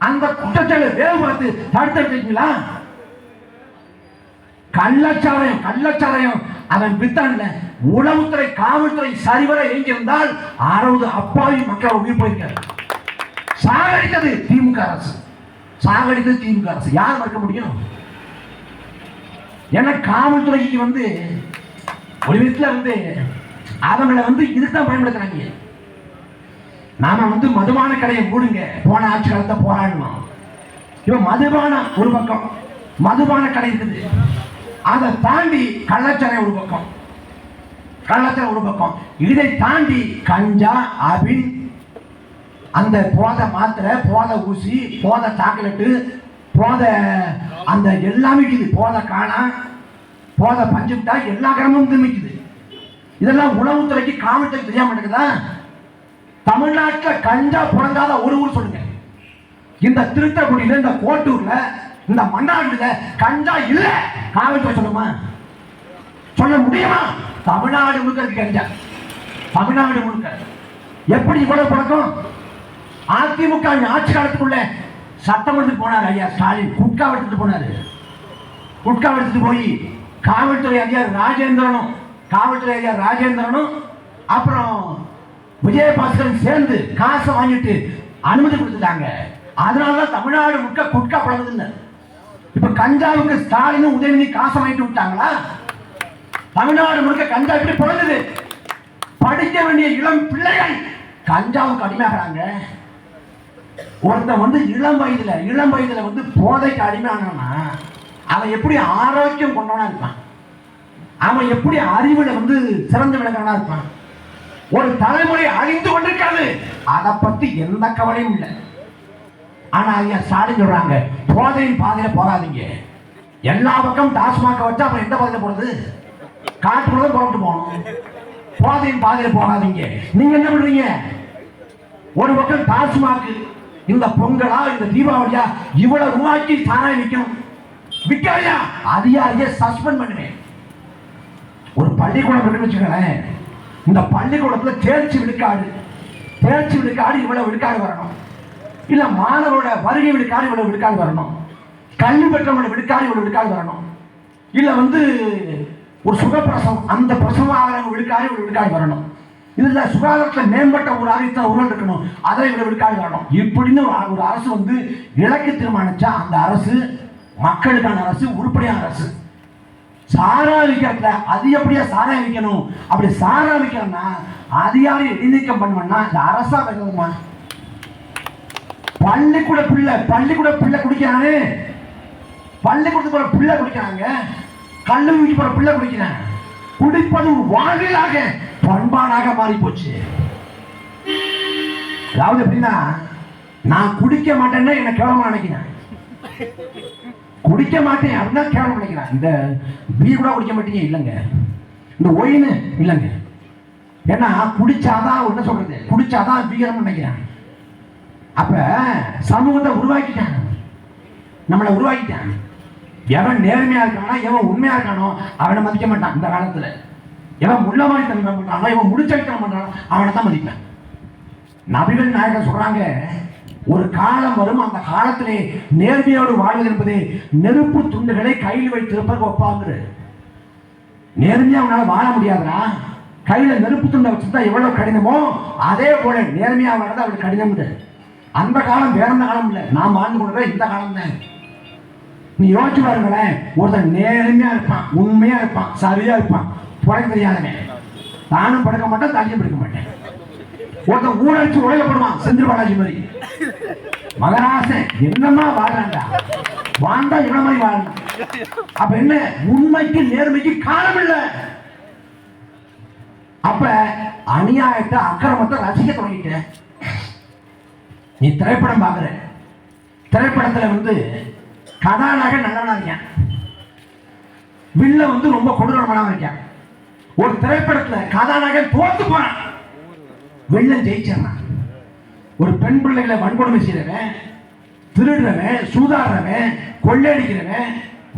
அந்த குற்றச்செயலை வேவு பார்த்து தடுத்துட்டீங்களா? கள்ளச்சாராயம் அவன் வித்தான்ல. உளவுத்துறை காவல்துறை சரிவர இயங்கியிருந்தால் 60 அப்பாவி மக்கள் உயிர் போயிருக்காரு. சாகடித்தது திமுக அரசு. சாகடித்தது திமுக அரசு. யார் மறுக்க முடியும்? ஏன்னா காவல்துறைக்கு வந்து ஒரு விதத்துல வந்து அவங்களை வந்து இதுதான் பயன்படுத்துறாங்க. நாம வந்து மதுபான கடையை மூடுங்க, போன ஆட்சி காலத்தை போராடணும். இப்ப மதுபானம் ஒரு பக்கம், மதுபான கடை இருக்குது. அதை தாண்டி கள்ளச்சாராயம் ஒரு பக்கம், கள்ளச்சாராயம் ஒரு பக்கம். இதை தாண்டி கஞ்சா, அபின், அந்த போதை மாத்திரை, போதை ஊசி, போதை சாக்லேட்டு, போதை அந்த எல்லாமே இருக்குது. போதை காணா, போதை பஞ்சுட்டா எல்லா கிராமமும் திரும்பிக்குது. இதெல்லாம் உளவுத்துறைக்கு காவல்துறை தெரியாம இருக்குதா? தமிழ்நாட்டில் கஞ்சா புழங்காத ஒரு ஊர் சொல்லுங்க. இந்த திருத்தக்குடியில, இந்த கோட்டூர்ல, இந்த மன்னாடுல கஞ்சா இல்ல காவல்துறை சொல்லுமா? சொல்ல முடியுமா? தமிழ்நாடு முழுக்க இருக்கு கஞ்சா. தமிழ்நாடு முழுக்க எப்படி இவ்வளவு பழக்கம்? அதிமுக ஆட்சி காலத்துக்குள்ள சட்டமன்றத்துக்கு போனார் ஐயா ஸ்டாலின். குட்கா எடுத்துட்டு போனாரு. குட்கா எடுத்துட்டு போய் காவல்துறை அதிகாரி ராஜேந்திரனும் அப்புறம் விஜயபாஸ்கரன் சேர்ந்து காசை வாங்கிட்டு அனுமதி கொடுத்துட்டாங்க. அதனாலதான் தமிழ்நாடு முழுக்க குட்கா பழகுதுன்னு. இப்ப கஞ்சாவுக்கு ஸ்டாலினும் உதயநிதி காசை வாங்கிட்டு விட்டாங்களா? தமிழ்நாடு முழுக்க கஞ்சா எப்படி பழகுது? படிக்க வேண்டிய இளம் பிள்ளைகள் கஞ்சாவுக்கு அடிமையாகிறாங்க. ஒருத்தன் வந்து இளம் வயதுல வந்து போதைக்கு அடிமையானா அவன் எப்படி ஆரோக்கியம் கொண்டவனா இருப்பான்? அவன் எப்படி அறிவுல வந்து சிறந்து விளங்குறவனா இருப்பான்? ஒரு தலைமுறை அழிந்து கொண்டிருக்காது. அதை பத்தி எந்த கவலையும் இல்லை. ஆனா ஐயா ஸ்டாலின் சொல்றாங்க, போதையின் பாதையில போகாதீங்க. எல்லா பக்கம் டாஸ்மாக வச்சா அப்புறம் எந்த பாதையில போறது? காட்டுக்குள்ள புறப்பட்டு போகணும். போதையின் பாதையில போகாதீங்க. நீங்க என்ன பண்றீங்க? ஒரு பக்கம் டாஸ்மாக், இந்த பொங்கலா இந்த தீபாவளியா இவ்வளவு ரூபாய்க்கு சாராயம் விற்கணும். விற்கலையா அதிகாரியை சஸ்பெண்ட் பண்ணுவேன். ஒரு பள்ளிக்கூடம் இருக்குன்னு வச்சுக்கோங்களேன். இந்த பள்ளிக்கூடத்துல தேர்ச்சி விழுக்காடு இவ்வளவு விழுக்காடு வரணும். இல்ல மாணவரோட வருகை விழுக்காடு இவ்வளவு விழுக்காடு வரணும். கல்வி பெற்றவங்களோட விழுக்காடு இவ்வளவு விழுக்காடு வரணும். இல்ல வந்து ஒரு சுகப்பிரசவம், அந்த பிரசவம் ஆகிறவங்க விழுக்காடு இவ்வளவு விழுக்காடு வரணும். இதுல சுகாதாரத்தில் மேம்பட்ட ஒரு ஆதித்த உருள் இருக்கணும், அதை இவ்வளவு விழுக்காடு வரணும். இப்படின்னு ஒரு அரசு வந்து இலக்கு தீர்மானிச்சா அந்த அரசு மக்களுக்கான அரசு, உருப்படியான அரசு. சாராயம் விற்கிறதுல அதிகப்படியா சாராயம் விற்கணும். அப்படி சாராயம் விற்கிறோம்னா அதிகாரி இடைநீக்கம் பண்ணுவோம்னா இந்த அரசா வருதுமா? பள்ளிக்கூட பிள்ளை குடிக்கிறானே, பள்ளிக்கூடத்துக்கு போற பிள்ளை குடிக்கிறாங்க, கல்லூரிக்கு போற பிள்ளை குடிக்கிறாங்க. குடிப்பது ஒரு வாழ்விலாக பண்பாடாக மாறி போச்சு. அதாவது எப்படின்னா, நான் குடிக்க மாட்டேன்னா என்ன கேவலமா நினைக்கிறேன். குடிக்க மாட்டேன் அப்படின்னா கேவலம் நினைக்கிறேன். இந்த பீர் கூட குடிக்க மாட்டீங்க இல்லைங்க, இந்த ஒயின் இல்லைங்க. ஏன்னா குடிச்சாதான் என்ன சொல்றது, குடிச்சாதான் பீரம் நினைக்கிறேன். அப்ப சமூகத்தை உருவாக்கிட்டாங்க, நம்மளை உருவாக்கிட்டாங்க. எவன் நேர்மையா இருக்கானோ எவன் உண்மையா இருக்கானோ அவனை மதிக்க மாட்டான் இந்த காலத்துல. எவன் முள்ள மாதிரி தன்மை பண்றானோ இவன் முடிச்சடித்தனம் பண்றானோ அவனை தான் மதிப்பேன். நபிகள் நாயகர் சொல்றாங்க, ஒரு காலம் வரும், அந்த காலத்திலே நேர்மையோடு வாழ்வது என்பது நெருப்பு துண்டுகளை கையில் வைத்திருப்பதற்கு ஒப்பாங்கிற. நேர்மையா அவனால வாழ முடியாதுடா, கையில நெருப்பு துண்டை வச்சுட்டா எவ்வளவு கடினமோ அதே போல நேர்மையா வாழ்றது அவளுக்கு கடினம். அந்த காலம் வேற எந்த காலம் இல்லை, நாம் வாழ்ந்து கொண்டு இந்த காலம் தான். நீ யோசிச்சு பாருங்களேன், ஒருத்தன் நேர்மையா இருப்பான், உண்மையா இருப்பான், சரியா இருப்பான், பழக்க தெரியாதவன், தானும் படுக்க மாட்டான், தாண்டியும் படுக்க மாட்டேன். ஒருத்தன் ஊழலிச்சு உழைக்கப்படுவான், செந்தில் பாலாஜி மாதிரி. மகராசன் என்னமா வாழ்றாண்டா, வாழ்ந்தா இவன மாதிரி வாழணும். அப்ப என்ன, உண்மைக்கு நேர்மைக்கு காலம் இல்லை. அப்ப அநியாயத்தை அக்கிரமத்தை ரசிக்க தொடங்கிட்டேன். நீ திரைப்படம் பார்க்குற, திரைப்படத்துல வந்து கதாநாயகன் நல்லவனா இருக்கான், வில்ல வந்து ரொம்ப கொடூரமானவன் இருக்கான். ஒரு திரைப்படத்துல கதாநாயகன் தோத்து போறான், வில்லன் ஜெயிச்சிடறான். ஒரு பெண் பிள்ளைகளை வன்கொடுமை செய்யறவன், திருடுறவன், சூதாடுறவன், கொள்ளையடிக்கிறவன்,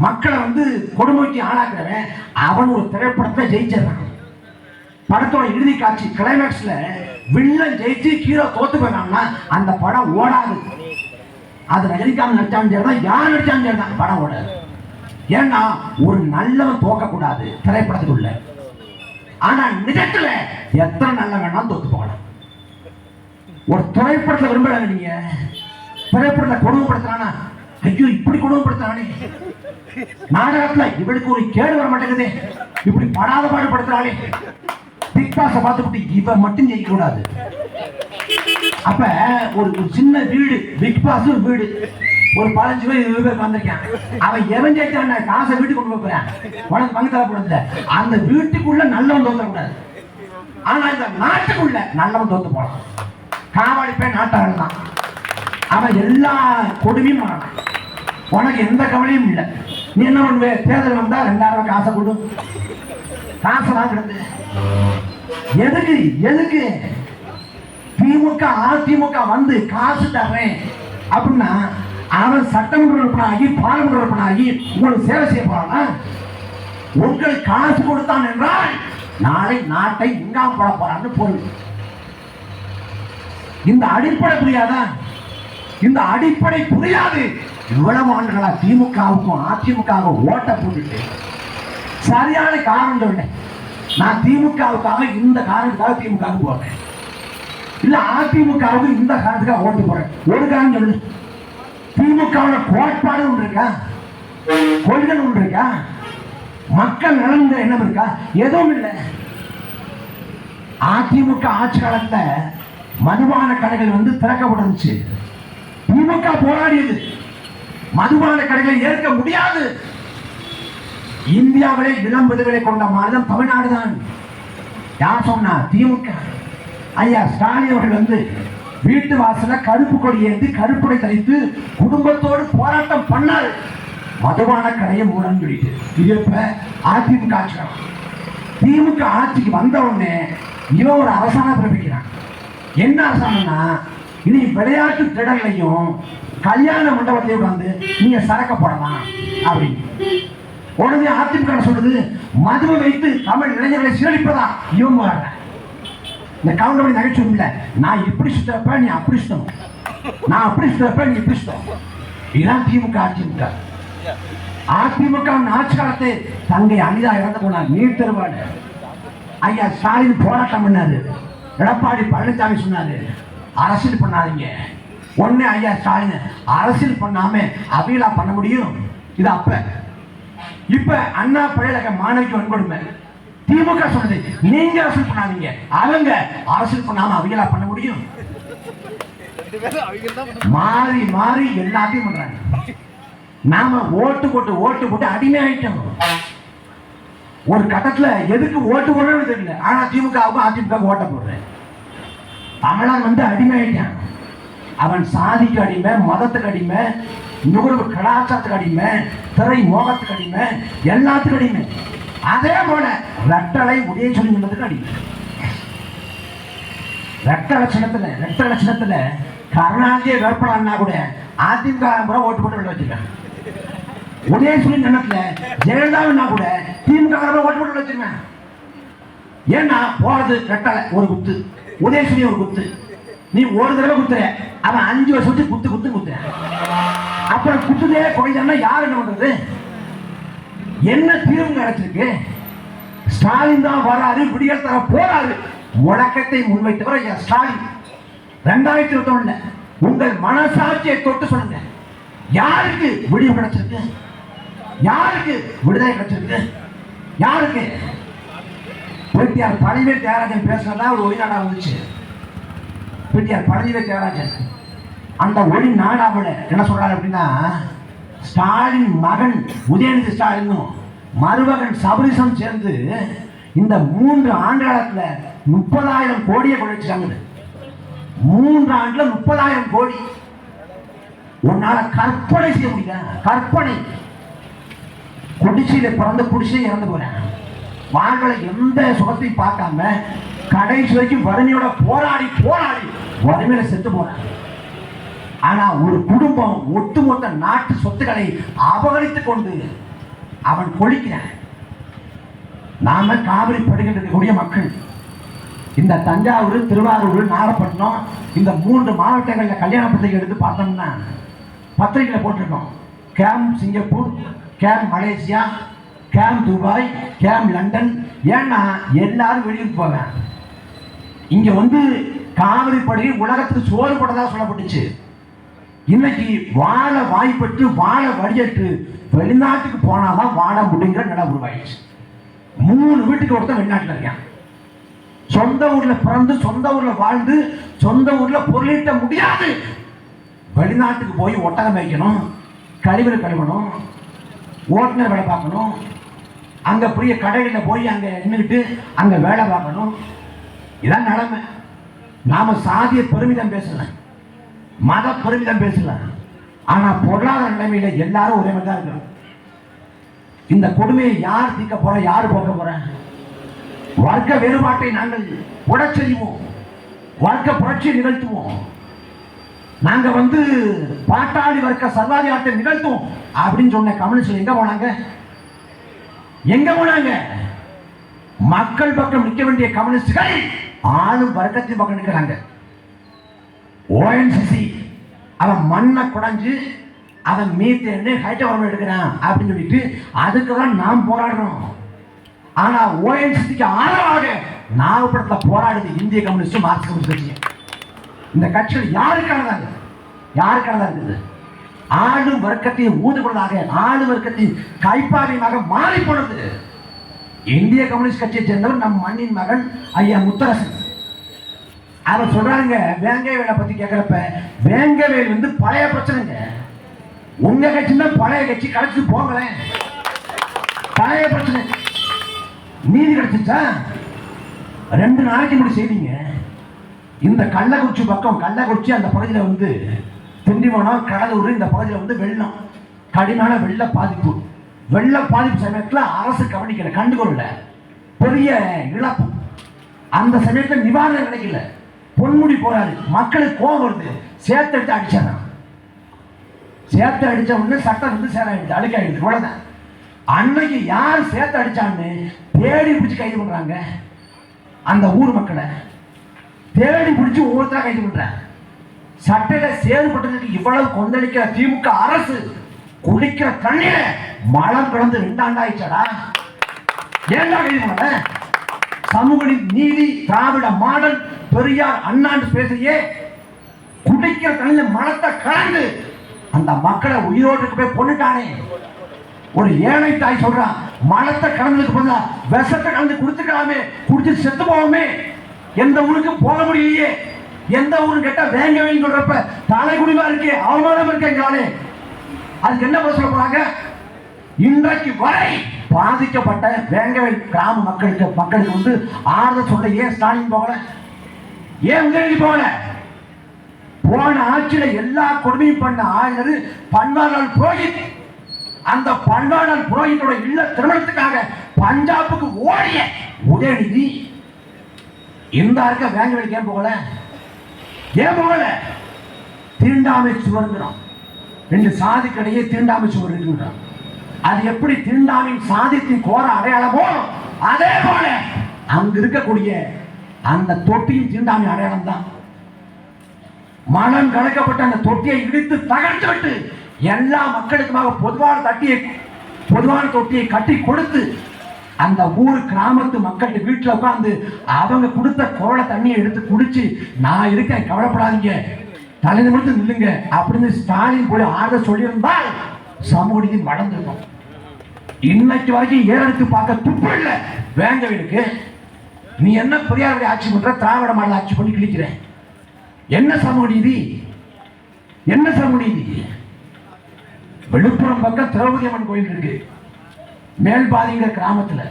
மக்களை வந்து கொடுமைக்கு ஆளாக்குறவன், அவன் ஒரு திரைப்படத்தை ஜெயிச்சிடறான். படத்தோட இறுதி காட்சி கிளைமேக்ஸ்ல வில்லன் ஜெயிச்சு ஹீரோ தோத்து போனான்னா அந்த படம் ஓடாது. அது ரஜினிகாந்த் நடிச்சாலும் சரிதான், யார் நடிச்சாலும் சரிதான், படம் ஓடாது. ஏன்னா ஒரு நல்லவன் தோக்க கூடாது திரைப்படத்துக்குள்ள. ஆனா நிஜத்துல எத்தனை நல்ல வேணாலும் தோத்து போகலாம். ஒரு திரைப்படத்தை விரும்புறாங்க, நீங்க திரைப்படத்தை கொடுமைப்படுத்துறானா, ஐயோ இப்படி கொடுமைப்படுத்துறானே, நாடகத்துல இவளுக்கு ஒரு கேடு வர மாட்டேங்குது, இப்படி படாத பாடுபடுத்துறாளே, பிக் பாஸ பார்த்துட்டு இவன் மட்டும் ஜெயிக்க கூடாது. அப்ப ஒரு சின்ன வீடு, பிக் பாஸ் வீடு, ஒரு 15 பேர் 20 பேர் வந்திருக்கான். அவன் எவன் ஜெயிச்சான், காசை வீட்டுக்கு கொண்டு போறான், உனக்கு பங்கு தரப்படுது. அந்த வீட்டுக்குள்ள நல்லவன் தோத்தக்கூடாது. ஆனா இந்த நாட்டுக்குள்ள நல்லவன் தோத்து போறான். காவாடி போய் நாட்டாளன் தான், அவன் எல்லா கொடுமையும் பண்ணான், உனக்கு எந்த கவலையும் இல்லை. நீ என்ன பண்ணுவ, தேர்தல் வந்தா 2000 காசை கொடு, காசை வாங்குறது எதுக்கு? எதுக்கு திமுக அதிமுக வந்து காசு தர்றேன் அப்படின்னா அவன் சட்டமன்ற உறுப்பினராகி பாராளுமன்ற உறுப்பினராகி உங்களுக்கு சேவை செய்ய போறானா? உங்கள் காசு கொடுத்தான் என்றால் நாளை நாட்டை இங்காம போட போறான்னு பொருள். இந்த அடிப்படை புரியாதா? இந்த அடிப்படை புரியாது. இவ்வளவு ஆண்டுகளா திமுகவுக்கும் அதிமுகவுக்கும் ஓட்ட போட்டுட்டு சரியான காரணம் சொல்றேன். நான் திமுகவுக்காக இந்த காரணத்துக்காக திமுகவுக்கு போறேன், இல்ல அதிமுகவுக்கு இந்த காரணத்துக்காக ஓட்டு போறேன். ஒரு காரணம் சொல்லு. திமுகவோட கோட்பாடு ஒன்று இருக்கா, கொள்கை ஒன்று இருக்கா, மக்கள் நலன்கிற எண்ணம் இருக்கா? எதுவும் இல்லை. அதிமுக ஆட்சி காலத்துல மதுபான கடைகள் வந்து திறக்கப்பட்டுச்சு. திமுக போராடியது, மதுபான கடைகளை ஏற்க முடியாது. இந்தியாவிலே இளம் விதவிலை கொண்ட மாநிலம் தமிழ்நாடு தான். யார் சொன்னா? திமுக. ஐயா ஸ்டாலின் அவர்கள் வந்து வீட்டு வாசல கருப்பு கொடி ஏந்தி கருப்புடை தரித்து குடும்பத்தோடு போராட்டம் பண்ணாரு, மதுபான கடையை மூடன்னு சொல்லிட்டு. இது இப்ப அதிமுக ஆட்சி. திமுக ஆட்சிக்கு வந்த உடனே இவன் ஒரு அரசாங்கம் பிறப்பிக்கிறான். என்ன அரசாங்கம்னா, இனி விளையாட்டு திடல்லையும் கல்யாண மண்டபத்தையும் வந்து நீங்க சரக்க போடலாம் அப்படின்னு. உடனே அதிமுக சொல்லுது, மதுவை வைத்து தமிழ் இளைஞர்களை சீரழிப்பதா இவங்க வர்ற. இந்த கவுண்டமணி நகைச்சுவை இல்லை, நான் இப்படி சுத்தப்ப நீ அப்படி சுத்தணும், நான் அப்படி சுத்தப்ப நீ இப்படி சுத்தம். இதுதான் திமுக அதிமுக. அதிமுக ஆட்சி காலத்தை தங்கை அனிதா இறந்து போனார் நீர் தருவாடு. ஐயா ஸ்டாலின் போராட்டம் பண்ணாரு, எடப்பாடி பழனிசாமி சொன்னாரு அரசியல் பண்ணாதீங்க. ஒன்னே ஐயா ஸ்டாலின் அரசியல் பண்ணாம அவியலா பண்ண முடியும். இது அப்ப. இப்ப அண்ணா பழைய மாணவிக்கு வன்கொடுமை, திமுக சொல்றது நீங்க அரசியல் பண்ணாதீங்க, அவங்க அரசியல் பண்ணாம அவியலா பண்ண முடியும். மாறி மாறி எல்லாத்தையும் பண்றாங்க. நாம ஓட்டு போட்டு அடிமை ஆயிட்டோம். ஒரு கட்டத்துல எதுக்கு ஓட்டு போடணும்னு தெரியல, ஆனா திமுகவுக்கும் அதிமுக ஓட்ட போடுறேன். தமிழன் வந்து அடிமை ஆயிட்டான். அவன் சாதிக்கு அடிமை, மதத்துக்கு அடிமை, நுகர்வு கலாச்சாரத்துக்கு அடிமை, திரை மோகத்துக்கு அடிமை, எல்லாத்துக்கும் அடிமை. அதே போல ரெட்டலை உதயசூரியனுக்கு அடிமை. ரெட்ட லட்சணத்துல கருணாநிதியை வேட்பாளர்னா கூட அதிமுக முறை ஓட்டு போட்டு வெளில வச்சிருக்காங்க. உதயசூரிய எண்ணத்துல ஜெயலலிதாவுன்னா கூட திமுக ஓட்டு போட்டு வச்சிருவேன். ஏன்னா போறது ரெட்டலை ஒரு குத்து, உதயசூரிய ஒரு குத்து. நீ ஒரு தடவை குத்துற, அவன் 5 வருஷம் குத்து குத்து குத்துற. அப்புறம் குத்துதே குறைஞ்சா யார் என்ன பண்றது? என்ன தீர்வு கிடைச்சிருக்கு? ஸ்டாலின் தான் வராது, விடியல் தர போறாரு முழக்கத்தை முன்வைத்தவர் ஸ்டாலின். 2021 உங்கள் மனசாட்சியை தொட்டு சொல்லுங்க, யாருக்கு விடிவு கிடைச்சிருக்கு? யாருக்கு விடுதலை கிடைச்சிருக்கு? யாருக்கு? பிடிஆர் பழனிவேல் தியாகராஜன் பேசுறதா ஒரு ஒளி நாடா வந்துச்சு. பிடிஆர் பழனிவேல் தியாகராஜன் அந்த ஒளி நாடாவில் என்ன சொல்றாரு அப்படின்னா, ஸ்டாலின் மகன் உதயநிதி ஸ்டாலினும் மருமகன் சபரிசம் சேர்ந்து இந்த 3 ஆண்டு காலத்துல 30,000 கோடியை கொள்ளைச்சிட்டாங்க. 3 ஆண்டுல 30,000 கோடி. உன்னால கற்பனை செய்ய முடியல? கற்பனை. குடிசையில பிறந்த குடிசை இறந்து போறேன். வாழ்களை எந்த சுகத்தையும் பார்க்காம கடைசி வரைக்கும் வறுமையோட போராடி போராடி வறுமையில செத்து போறேன். ஆனா ஒரு குடும்பம் ஒட்டுமொத்த நாட்டு சொத்துக்களை அபகரித்துக் கொண்டு அவன் கொளிக்கிறான். நாம காவிரி படுகின்ற இருக்கக்கூடிய மக்கள் இந்த தஞ்சாவூர், திருவாரூர், நாகப்பட்டினம் இந்த 3 மாவட்டங்களில் கல்யாண பத்திரிகை எடுத்து பார்த்தோம்னா பத்திரிகையில போட்டிருக்கோம். Camp Singapore, camp Malaysia, camp Dubai, camp London. ஏன்னா எல்லாரும் வெளியூருக்கு போவேன். இங்க வந்து காவிரி படுகை உலகத்துக்கு சோறு போட்டதாக சொல்லப்பட்டுச்சு. இன்னைக்கு வாழ வாய்ப்பற்று வாழ வழியற்று வெளிநாட்டுக்கு போனாதான் வாழ முடிங்கிற நிலை உருவாயிடுச்சு. 3 வீட்டுக்கு ஒருத்தன் வெளிநாட்டில் இருக்கான். சொந்த ஊர்ல பிறந்து சொந்த ஊர்ல வாழ்ந்து சொந்த ஊர்ல பொருளீட்ட முடியாது. வெளிநாட்டுக்கு போய் ஒட்டகம் வைக்கணும், கழிவுகளை கழுவணும், ஓட்டுநர் வேலை பார்க்கணும், அங்க பெரிய கடைகளில் போய் அங்க நின்றுட்டு அங்க வேலை பார்க்கணும். இதான் நிலைமை. நாம சாதிய பெருமிதம் பேசலாம், மத பெருமிதம் பேசலாம். ஆனா பொருளாதார நிலைமையில எல்லாரும் ஒரே மாதிரி தான் இருக்கிறோம். இந்த கொடுமையை யார் தீர்க்க போற, யார் போக்க போற? வர்க்க வேறுபாட்டை நாங்கள் உடச்செய்வோம், வர்க்க புரட்சியை நிகழ்த்துவோம். நாங்க வந்து பாட்டாளி வர்க்க சர்வாதிகாரத்தை நிகழ்த்துவோம் அப்படின்னு சொன்ன கம்யூனிஸ்ட் எங்க போனாங்க? எங்க போனாங்க? மக்கள் பக்கம் நிற்க வேண்டிய கம்யூனிஸ்டுகள் ஆளும் வர்க்கத்தின் பக்கம் நிற்கிறாங்க. ஓஎன்சிசி அவன் மண்ணை குடைஞ்சு அவன் மீத்தேன்னு ஹைட்ரோகார்பன் எடுக்கிறான் அப்படின்னு சொல்லிட்டு அதுக்கு தான் நாம் போராடுறோம். ஆனா ஓஎன்சிசிக்கு ஆதரவாக நாகப்பட்டினத்தில் போராடுது இந்திய கம்யூனிஸ்ட், மார்க்சிஸ்ட் கம்யூனிஸ்ட் கட்சி. இந்த கட்சிகள் யாருக்கானதாக? யாருக்கானதாக இருக்குது? ஆளும் வர்க்கத்தை ஊதுகொள்ளாக ஆளு வர்க்கத்தின் கைப்பாவையாக மாறி போனது. இந்திய கம்யூனிஸ்ட் கட்சியை சேர்ந்தவர் நம் மண்ணின் மகன் ஐயா முத்தரசன். அவர் சொல்றாங்க வேங்கவேலை பத்தி கேட்கிறப்ப, வேங்கவேல் வந்து பழைய பிரச்சனைங்க. உங்க கட்சி தான் பழைய கட்சி, கழிச்சு போங்களேன். பழைய பிரச்சனை நீதி கிடைச்சிச்சா? 2 நாளைக்கு முன்னாடி செய்தீங்க. இந்த கள்ளக்குறிச்சி பக்கம், கள்ளக்குறிச்சி அந்த பகுதியில் வந்து திண்டிவனம், கடலூர் இந்த பகுதியில் வந்து வெள்ளம், கடுமையான வெள்ள பாதிப்பு. வெள்ள பாதிப்பு சமயத்தில் அரசு கவனிக்கல, கண்டுகொள்ள, பெரிய இழப்பு. அந்த சமயத்தில் நிவாரணம் கிடைக்கல. பொன்முடி போறாரு, மக்களுக்கு கோபம் வருது, சேர்த்து எடுத்து அடிச்சாங்க. சேர்த்து அடிச்ச உடனே சட்டம் வந்து சேராயிடுது, அழுக்காயிடுது. இவ்வளவுதான். அன்னைக்கு யார் சேர்த்து அடிச்சான்னு தேடி பிடிச்சி கைது பண்றாங்க. அந்த ஊர் மக்களை தேடி பிடிச்சி ஒவ்வொருத்தரா கைது பண்றாங்க. சட்டையில சேறுபட்டதுக்கு இவ்வளவு கொந்தளிக்கிற திமுக அரசு குடிக்கிற தண்ணீர மலம் கிடந்து 2 ஆண்டாயிடுச்சாடா. ஏண்டா கைது பண்ண? சமூக நீதி, திராவிட மாடல், பெரியார், அண்ணாண்டு பேசியே குடிக்கிற தண்ணியில மலத்தை கலந்து அந்த மக்களை உயிரோடு போய் கொண்டுட்டானே. ஒரு ஏழை தாய் சொல்றான், மலத்தை கலந்துக்கு பதிலா விஷத்தை கலந்து குடுத்துக்கலாமே, குடிச்சு செத்து போவோமே. எந்த ஊருக்கும் போக முடியலையே. எந்த ஊரும் கேட்டா வேங்கவேன்னு சொல்றப்ப தலைகுடிமா இருக்கு, அவமானம் இருக்கே. அதுக்கு என்ன சொல்ல போறாங்க? இன்றைக்கு வரை பாதிக்கப்பட்ட வேங்கவேல் கிராம மக்களுக்கு வந்து ஆறுதல் சொல்ல ஏன் ஸ்டாலின் போகல? ஏன் உதயநிதி போகல? போன ஆட்சியில எல்லா கொடுமையும் பண்ண ஆளுநர் பன்வாரிலால் புரோஹித். அந்த பன்வாரிலால் புரோஹித்தோட இல்ல திருமணத்துக்காக பஞ்சாபுக்கு ஓடிய உதயநிதி இந்த இருக்க வேங்கவேலுக்கு ஏன் போகல? ஏன் போகல? தீண்டாமை சுவர்ங்கிறோம். 2 சாதிக்கிடையே தீண்டாமை சுவர் இருக்குன்றான். அது எப்படி தீண்டாமையின் சாதியத்தின் கோர அடையாளமோ அதே போல அங்க இருக்கக்கூடிய அந்த தொட்டியின் தீண்டாமை அடையாளம் தான். மனம் கலக்கப்பட்ட அந்த தொட்டியை இடித்து தகர்த்து விட்டு எல்லா மக்களுக்குமாக பொதுவான தொட்டியை கட்டி கொடுத்து அந்த ஊர் கிராமத்து மக்கள் வீட்டில் உட்கார்ந்து அவங்க கொடுத்த கோல தண்ணியை எடுத்து குடிச்சு நான் இருக்கேன் கவலைப்படாதீங்க தலைந்து மட்டும் நில்லுங்க அப்படின்னு ஸ்டாலின் போய் ஆறுதல் சொல்லியிருந்தால் சமூக நீதி மறந்துருக்கும். இன்னைக்கு வரைக்கும் ஏறெடுத்து பார்க்க துப்பு இல்லை வேங்கவேலுக்கு. நீ என்ன பெரியாருடைய ஆட்சி பண்ற, திராவிட மாடல் ஆட்சி பண்ணி கிழிக்கிற, என்ன சமூக நீதி, என்ன சமூக நீதி? விழுப்புரம் பக்கம் திரௌபதி அம்மன் கோயில் இருக்கு, மேல்பாதிங்கிற கிராமத்துல.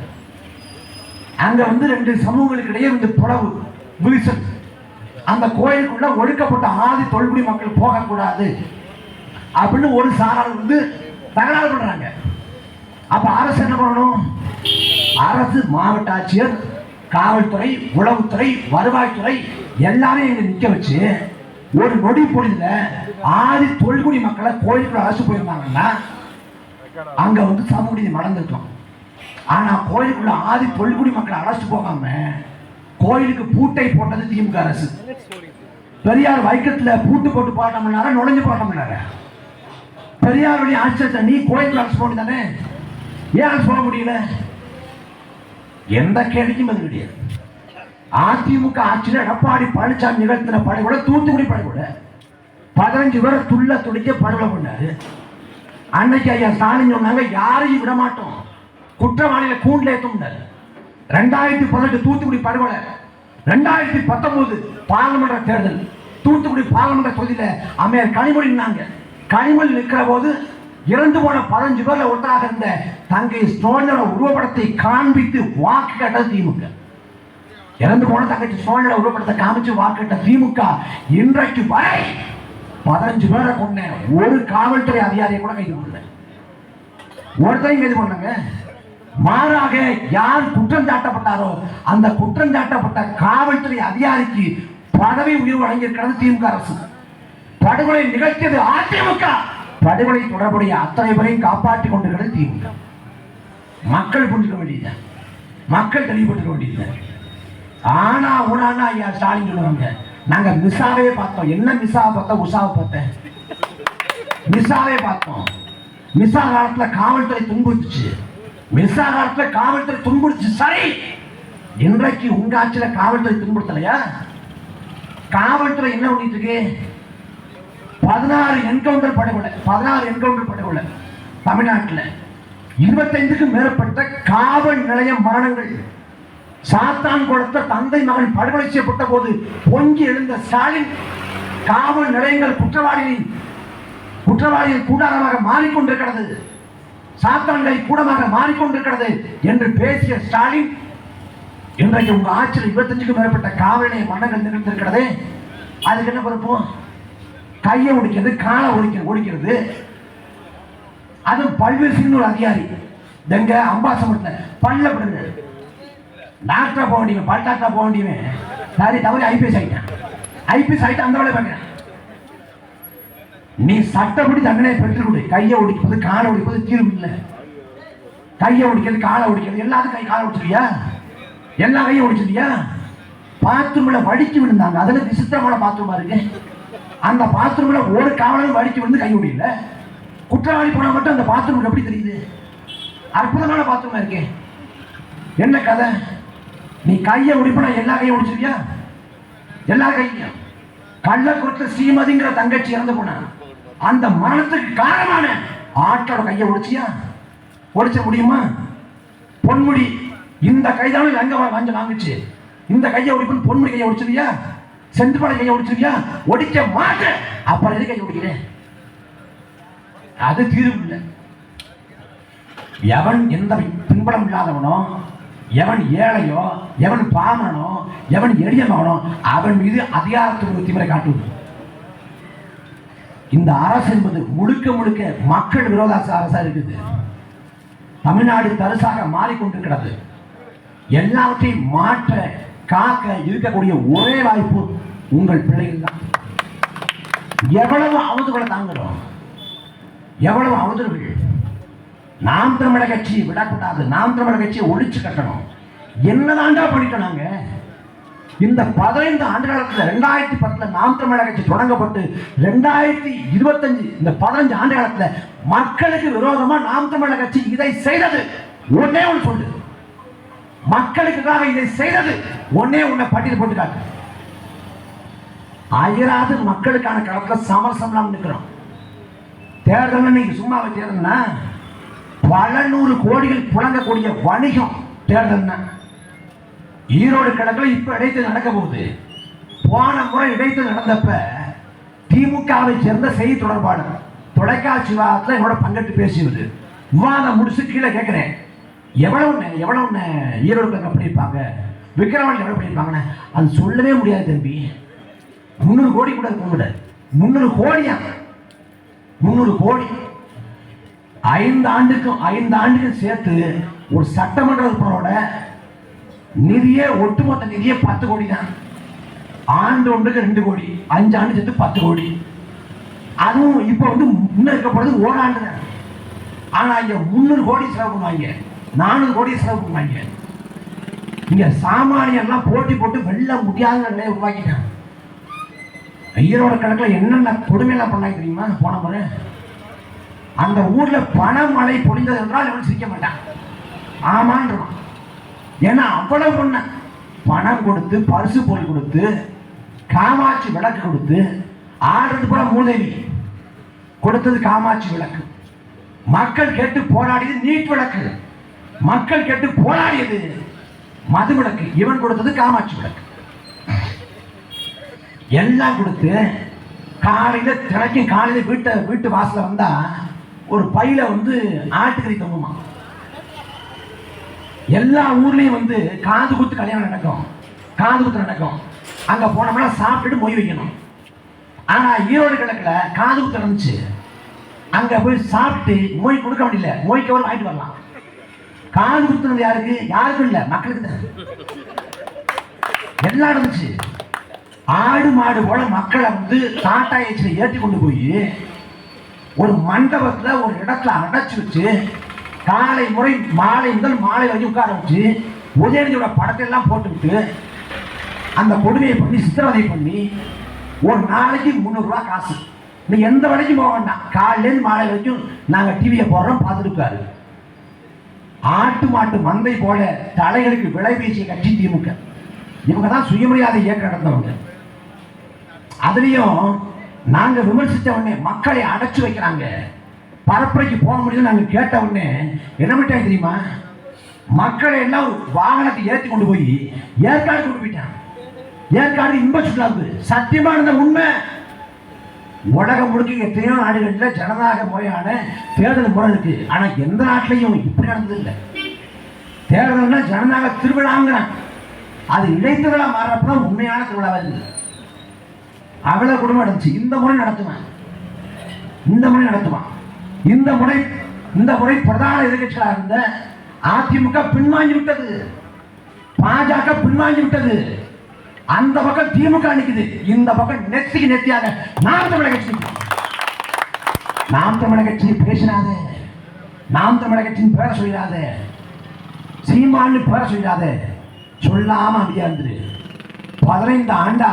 அங்க வந்து 2 சமூகங்களுக்கு இடையே வந்து புலவு விரிசல். அந்த கோயிலுக்குள்ள ஒடுக்கப்பட்ட ஆதி தொல்குடி மக்கள் போகக்கூடாது அப்படின்னு ஒரு சாரால் வந்து தகராறு பண்றாங்க. அப்ப அரசு என்ன பண்ணணும்? அரசு, மாவட்ட ஆட்சியர், காவல்துறை, உளவுத்துறை, வருவாய்த்துறை எல்லாரையும் இங்க நிக்க வச்சு ஒரு நொடி பொழுதுல ஆதி தொல்குடி மக்களை கோயிலுக்குள்ள அரசு போயிருந்தாங்கன்னா அங்க வந்து சமூக நீதி மறந்துருக்கும். ஆனா கோயிலுக்குள்ள ஆதி தொல்குடி மக்களை அழைச்சிட்டு போகாம கோயிலுக்கு பூட்டை போட்டது திமுக அரசு. பெரியார் வைக்கத்துல பூட்டு போட்டு போட்டோம்னார நுழைஞ்சு போட்டோம்னார பெரியாருடைய ஆட்சியத்தை நீ கோயிலுக்கு அரசு போட்டு தானே, ஏன் அரசு போக முடியல? எந்த கேள்விக்கும் பதில் கிடையாது. அதிமுக ஆட்சியில் எடப்பாடி பழனிசாமி நிகழ்த்தின படுகொலை தூத்துக்குடி படுகொலை 15 பேரை துள்ள துடிக்க படுகொலை பண்ணாரு. அன்னைக்கு ஐயா ஸ்டாலின் சொன்னாங்க யாரையும் விட மாட்டோம், குற்றவாளிகளை கூண்டில் ஏற்ற. 2018 தூத்துக்குடி படுகொலை, 2019 பாராளுமன்ற தேர்தல் தூத்துக்குடி பாராளுமன்ற தொகுதியில அம்மையார் கனிமொழி நின்னாங்க. கனிமொழி நிற்கிற போது இறந்து போன 15 பேர்ல ஒருத்தராக இருந்த தங்கை ஸ்டோனோட உருவப்படத்தை காண்பித்து வாக்கு கேட்டது திமுக. இறந்து போன தங்கச்சி ஸ்டோனோட உருவப்படத்தை காமிச்சு வாக்கு கேட்ட திமுக இன்றைக்கு வரை 15 பேரை கொண்ட ஒரு காவல்துறை அதிகாரியை கூட கைது பண்ணல, ஒருத்தரையும் கைது பண்ணாங்க. மாறாக யார் குற்றம் சாட்டப்பட்டாரோ அந்த குற்றம் சாட்டப்பட்ட காவல்துறை அதிகாரிக்கு பதவி உயர்வு வழங்கியிருக்கிறது திமுக அரசு. படுகொலை நிகழ்த்தியது அதிமுக, படுகொலை தொடர்புடைய அத்தனை பேரையும் காப்பாற்றிக் கொண்டிருக்கிறது திமுக. மக்கள் புரிஞ்சுக்க வேண்டியது, மக்கள் தெளிவுபட்டுக்க வேண்டியது. ஆனா ஊனா ஐயா ஸ்டாலின் சொல்லுவாங்க நாங்க மிஸ்ஸாவே பார்த்தோம். என்ன மிஸ்ஸாவை பார்த்தோம்? உஷாவை பார்த்தேன், மிஸ்ஸாவே பார்த்தோம். மிஸ்ஸா காலத்துல காவல்துறை துன்புறுத்துச்சு, மிஸ்ஸா காலத்துல காவல்துறை துன்புறுத்துச்சு. சரி, இன்றைக்கு உங்க ஆட்சியில காவல்துறை துன்புறுத்தலையா? காவல்துறை என்ன பண்ணிட்டு இருக்கு? 16 என்கவுண்டர் படுகொலை, 16 என்கவுண்டர் படுகொலை தமிழ்நாட்டில். 25க்கும் மேற்பட்ட காவல் நிலைய மரணங்கள். சாத்தான் கொடுத்த தந்தை மகன் படுகொலை செய்யப்பட்ட போது பொங்கி எழுந்த ஸ்டாலின் காவல் நிலையங்கள் குற்றவாளியின் கூடாரமாக மாறிக்கொண்டிருக்கிறது, சாத்தான்களை கூடமாக மாறிக்கொண்டிருக்கிறது என்று பேசிய ஸ்டாலின் இன்றைக்கு உங்க ஆட்சியில் 25க்கும் மேற்பட்ட காவல் நிலைய மரணங்கள் நிகழ்ந்திருக்கிறது. அதுக்கு என்ன பொறுப்போம்? கையை ஒடிக்கிறது, காலை ஒடிக்கிறது. அதுவும் பல்வேறு சின்ன ஒரு அதிகாரி எங்க அம்பாசமத்தில் பல்லப்படுது. டாக்டரா போக வேண்டியவன், பல் டாக்டரா போக வேண்டியவன் சரி தவறி ஐபிஎஸ் ஆகிட்டான். ஐபிஎஸ் ஆகிட்டு அந்த வேலை பார்க்கிறேன். நீ சட்டப்படி தண்டனை பெற்றுக் கொடு. கையை ஒடிப்பது, காலை ஒடிப்பது தீர்வு இல்லை. கையை ஒடிக்கிறது, காலை ஒடிக்கிறது, எல்லாத்துக்கும் கை காலை ஒடிச்சிருக்கியா? எல்லா கையும் ஒடிச்சிருக்கியா? பாத்ரூம்ல வடிச்சு விழுந்தாங்க, அதுல விசித்திரமான பாத்ரூமா இருக்கு. அந்த பாத்ரூம்ல ஒரு காவலரும் வடிச்சு விழுந்து கை ஒடியில. குற்றவாளி போனா மட்டும் அந்த பாத்ரூம் எப்படி தெரியுது? அற்புதமான பாத்ரூமா இருக்கே. என்ன கதை? நீ கையை ஒடிப்பா, எல்லா கையும் ஒடிச்சிருக்கியா? எல்லா கையும். கள்ளக்குறிச்சி ஸ்ரீமதிங்கிற தங்கச்சி இறந்து போன அந்த மரணத்துக்கு காரணமான ஆட்டோட கையை ஒடிச்சியா? ஒடிச்ச முடியுமா? பொன்முடி இந்த கைதான லங்க வாங்குச்சு, இந்த கையை ஒடிப்புன்னு பொன்முடி கையை ஒடிச்சிருக்கியா? செந்துபாளை கையை ஒடிச்சிருக்கியா? ஒடிக்க மாட்டேன். அப்புறம் எது கையை ஒடிக்கிறேன்? அது தீர்வு இல்லை. எவன் எந்த பின்பலம் இல்லாதவனோ, எவன் ஏழையோ, எவன் பாமனோ, எவன் எளியவனோ அவன் மீது அதிகாரத்துக்கு திமிரை காட்டுவது. இந்த அரசு என்பது முழுக்க முழுக்க மக்கள் விரோத அரசா இருக்குது. தமிழ்நாடு தரிசாக மாறிக்கொண்டிருக்கிறது. எல்லாவற்றையும் மாற்ற காக்க இருக்கக்கூடிய ஒரே வாய்ப்பு உங்கள் பிள்ளைகள் தான். எவ்வளவு அவதூறுகளை தாங்குறோம், எவ்வளவு அவதூறுகள். நாம் தமிழர் கட்சி விடக்கூடாது, நாம் தமிழர் கட்சியை ஒழிச்சு கட்டணும். என்னதாண்டா பண்ணிட்டோம் நாங்க? இந்த 15 ஆண்டு காலத்துல 2010 நாம் தமிழர் கட்சி தொடங்கப்பட்டு 2025 இந்த 15 ஆண்டு காலத்துல மக்களுக்கு விரோதமா நாம் தமிழர் கட்சி இதை செய்தது ஒன்னே ஒன்று சொல்லு. மக்களுக்காக இதை செய்தது ஒன்னே ஒன்னை பட்டியல் போட்டு காட்டு. அயராது மக்களுக்கான களத்துல சமரசம் நிற்கிறோம். தேர்தல் நீங்க சும்மா தேர்தல்னா பல நூறு கோடிகள் புழங்கக்கூடிய வணிகம் தேர்தல்னா. ஈரோடு கிழக்கில் இப்ப இடைத்தேர்தல் நடக்க போகுது. போன முறை இடைத்தேர்தல் நடந்தப்ப திமுகவை சேர்ந்த செய்தி தொடர்பாளர் தொலைக்காட்சி விவாதத்தில் என்னோட பங்கெடுத்து பேசியது. விவாதம் முடிச்சு கீழே கேட்கிறேன், எவ்வளவு ஈரோடு கிழக்கு பண்ணியிருப்பாங்க, விக்கிரவாண்டி எவ்வளவு பண்ணியிருப்பாங்கன்னு. அது சொல்லவே முடியாது தம்பி. 300 கோடி கூட இருக்க. 300 கோடியா? 300 கோடி 5 ஆண்டுக்கும் சேர்த்து ஒரு சட்டமன்ற உறுப்பினரோட நிதியே, ஒட்டுமொத்த நிதியே 10 கோடி தான். ஆண்டு ஒன்றுக்கு 2 கோடி, 5 ஆண்டு சேர்த்து 10 கோடி. அதுவும் இப்ப இன்னும் இருக்கப்படுறது ஓராண்டு தான். ஆனா இங்க 300 கோடி செலவு பண்ணுவாங்க, 400 கோடி செலவு பண்ணுவாங்க. இங்க சாமானியெல்லாம் போட்டி போட்டு வெல்ல முடியாத நிலையை உருவாக்கிட்டாங்க. ஈரோடு கிழக்கில் என்னென்ன கொடுமையெல்லாம் பண்ணாங்க தெரியுமா? போன முறை அந்த ஊர்ல பணமழை பொழிந்தது என்றால் எவனும் சிரிக்க மாட்டான், ஆமான்றான். ஏன்னா அவ்வளவு பண்ண பணம் கொடுத்து, பரிசு பொருள் கொடுத்து, காமாட்சி விளக்கு கொடுத்து, ஆடுறது போல மூதேவி கொடுத்தது காமாட்சி விளக்கு. மக்கள் கேட்டு போராடியது நீட் விளக்கு, மக்கள் கேட்டு போராடியது மது விளக்கு. இவன் கொடுத்தது காமாட்சி விளக்கு. எல்லாம் கொடுத்து காலையில தினைக்கும் காலையில வீட்டு வாசல வந்தா ஒரு பையில ஆட்டுக்கறி தொங்குமா. எல்லா ஊர்லயும் காது குத்து கல்யாணம் நடக்கும், காது குத்து நடக்கும். அங்க போனோம்னா சாப்பிட்டுட்டு மொய் வைக்கணும். ஆனா ஈரோடு கிழக்குல காது குத்து நடந்துச்சு. அங்க போய் சாப்பிட்டு மொய் கொடுக்க முடியல, மொய்க்கு ஒரு வாங்கிட்டு வரலாம். காது குத்துனது யாருக்கு? யாருக்கும் இல்ல, மக்களுக்கு தான். எல்லாம் நடந்துச்சு. ஆடு மாடு போல மக்களை டாடா ஏசில ஏற்றி கொண்டு போய் ஒரு மண்டபத்துல ஒரு இடத்துல அடைச்சு வச்சு காலை முறை மாலை முதல் மாலை வரைக்கும் உட்கார வச்சு உதயநிதியோட படத்தை எல்லாம் போட்டுவிட்டு அந்த கொடுமையை பண்ணி சித்திரவதை பண்ணி ஒரு நாளைக்கு 300 ரூபாய் காசு. நீ எந்த வரைக்கும் போக வேண்டாம், காலையிலேருந்து மாலை வரைக்கும் நாங்க டிவியை போடுறோம் பார்த்துருக்காரு. ஆட்டு மாட்டு மந்தை போல தலைகளுக்கு விலை பேசிய கட்சி திமுக. இவங்க தான் சுயமரியாதை இயக்கம் நடந்தவங்க. அதுலயும் நாங்க விமர்சித்த உடனே மக்களை அடைச்சு வைக்கிறாங்க, பரப்புரைக்கு போக முடியும் நாங்க கேட்ட உடனே என்ன பண்ணிட்டாங்க தெரியுமா? மக்களை எல்லாம் வாகனத்தை ஏற்றி கொண்டு போய் ஏற்காடு கொண்டு போயிட்டாங்க. ஏற்காடு இன்ப சுற்றுலாவுக்கு சத்தியமா இருந்த உண்மை. உலகம் முழுக்க எத்தனையோ நாடுகளில் ஜனநாயக முறையான தேர்தல் முறை இருக்கு. ஆனா எந்த நாட்டிலையும் இப்படி நடந்தது இல்லை. தேர்தல்னா ஜனநாயக திருவிழாங்கிறான். அது இடைத்திருவிழா மாறப்பதான் உண்மையான திருவிழாவா இருக்கு. அவ்வளவு குடும்பம் நடந்துச்சு. இந்த முறை நடத்துவான், இந்த முறை பிரதான எதிர்கட்சிகளாக இருந்த அதிமுக பின்வாங்கி விட்டது, பாஜக பின்வாங்கி விட்டது. அந்த பக்கம் திமுக நிக்குது, இந்த பக்கம் நெத்திக்கு நெத்தியாக நாம் தமிழர் கட்சி. நாம் தமிழர் கட்சி பேசினாத, நாம் தமிழர் கட்சியின் பேர சொல்லாத, சீமான்னு பேர சொல்லாத, சொல்லாம அமைதியா இருந்துரு. 15 ஆண்டா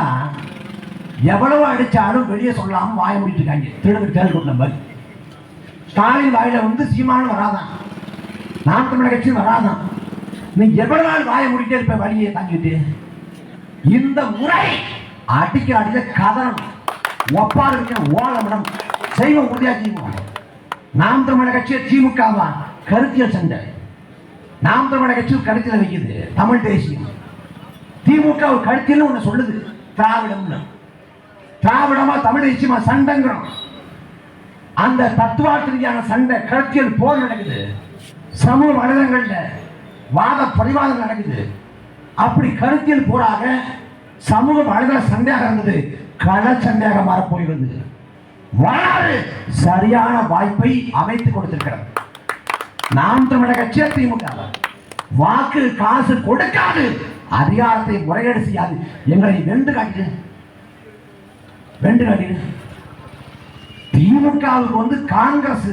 எவ்வளவு அடிச்சாலும் வெளியே சொல்லாம வாய முடிட்டு இருக்காங்க. திருடனுக்கு தேர்தல் கூட்ட நம்பர் ஸ்டாலின் வாயில சீமானும் வராதான், நாம் தமிழர் கட்சியும் வராதான். நீ எவ்வளவு நாள் வாய முடிட்டே இருப்ப வழியை தாங்கிட்டு? இந்த முறை அடிக்கிற அடியில கதனம் ஒப்பாறு இருக்கிற ஓலமிடம் செய்வோம், உறுதியா செய்வோம். நாம் தமிழர் கட்சியை திமுகவா கருத்தியல் சண்டை. நாம் தமிழர் கட்சி கருத்தியல் வைக்குது தமிழ் தேசியம். திமுக ஒரு கருத்தியல் ஒண்ணு சொல்லுது, திராவிடம்னு. திராவிடமா தமிழ் தேசியமா சண்டைங்கிறோம். அந்த தத்துவார்த்தீதியான சண்டை கருத்தியல் போர் நடக்குது. சமூக வலைதளங்கள்ல வாத பரிவாதம் நடக்குது. அப்படி கருத்தியல் போராக சமூக வலைதள சண்டையாக இருந்தது கள சண்டையாக மாறப்போகிறது. வரலாறு சரியான வாய்ப்பை அமைத்துக் கொடுத்திருக்கிறது. நாம் தமிழர் கட்சியை திமுக வாக்கு காசு கொடுக்காது, அதிகாரத்தை முறையீடு செய்யாது. எங்களை வென்று காட்டு. திமுகவுக்கு காங்கிரஸ்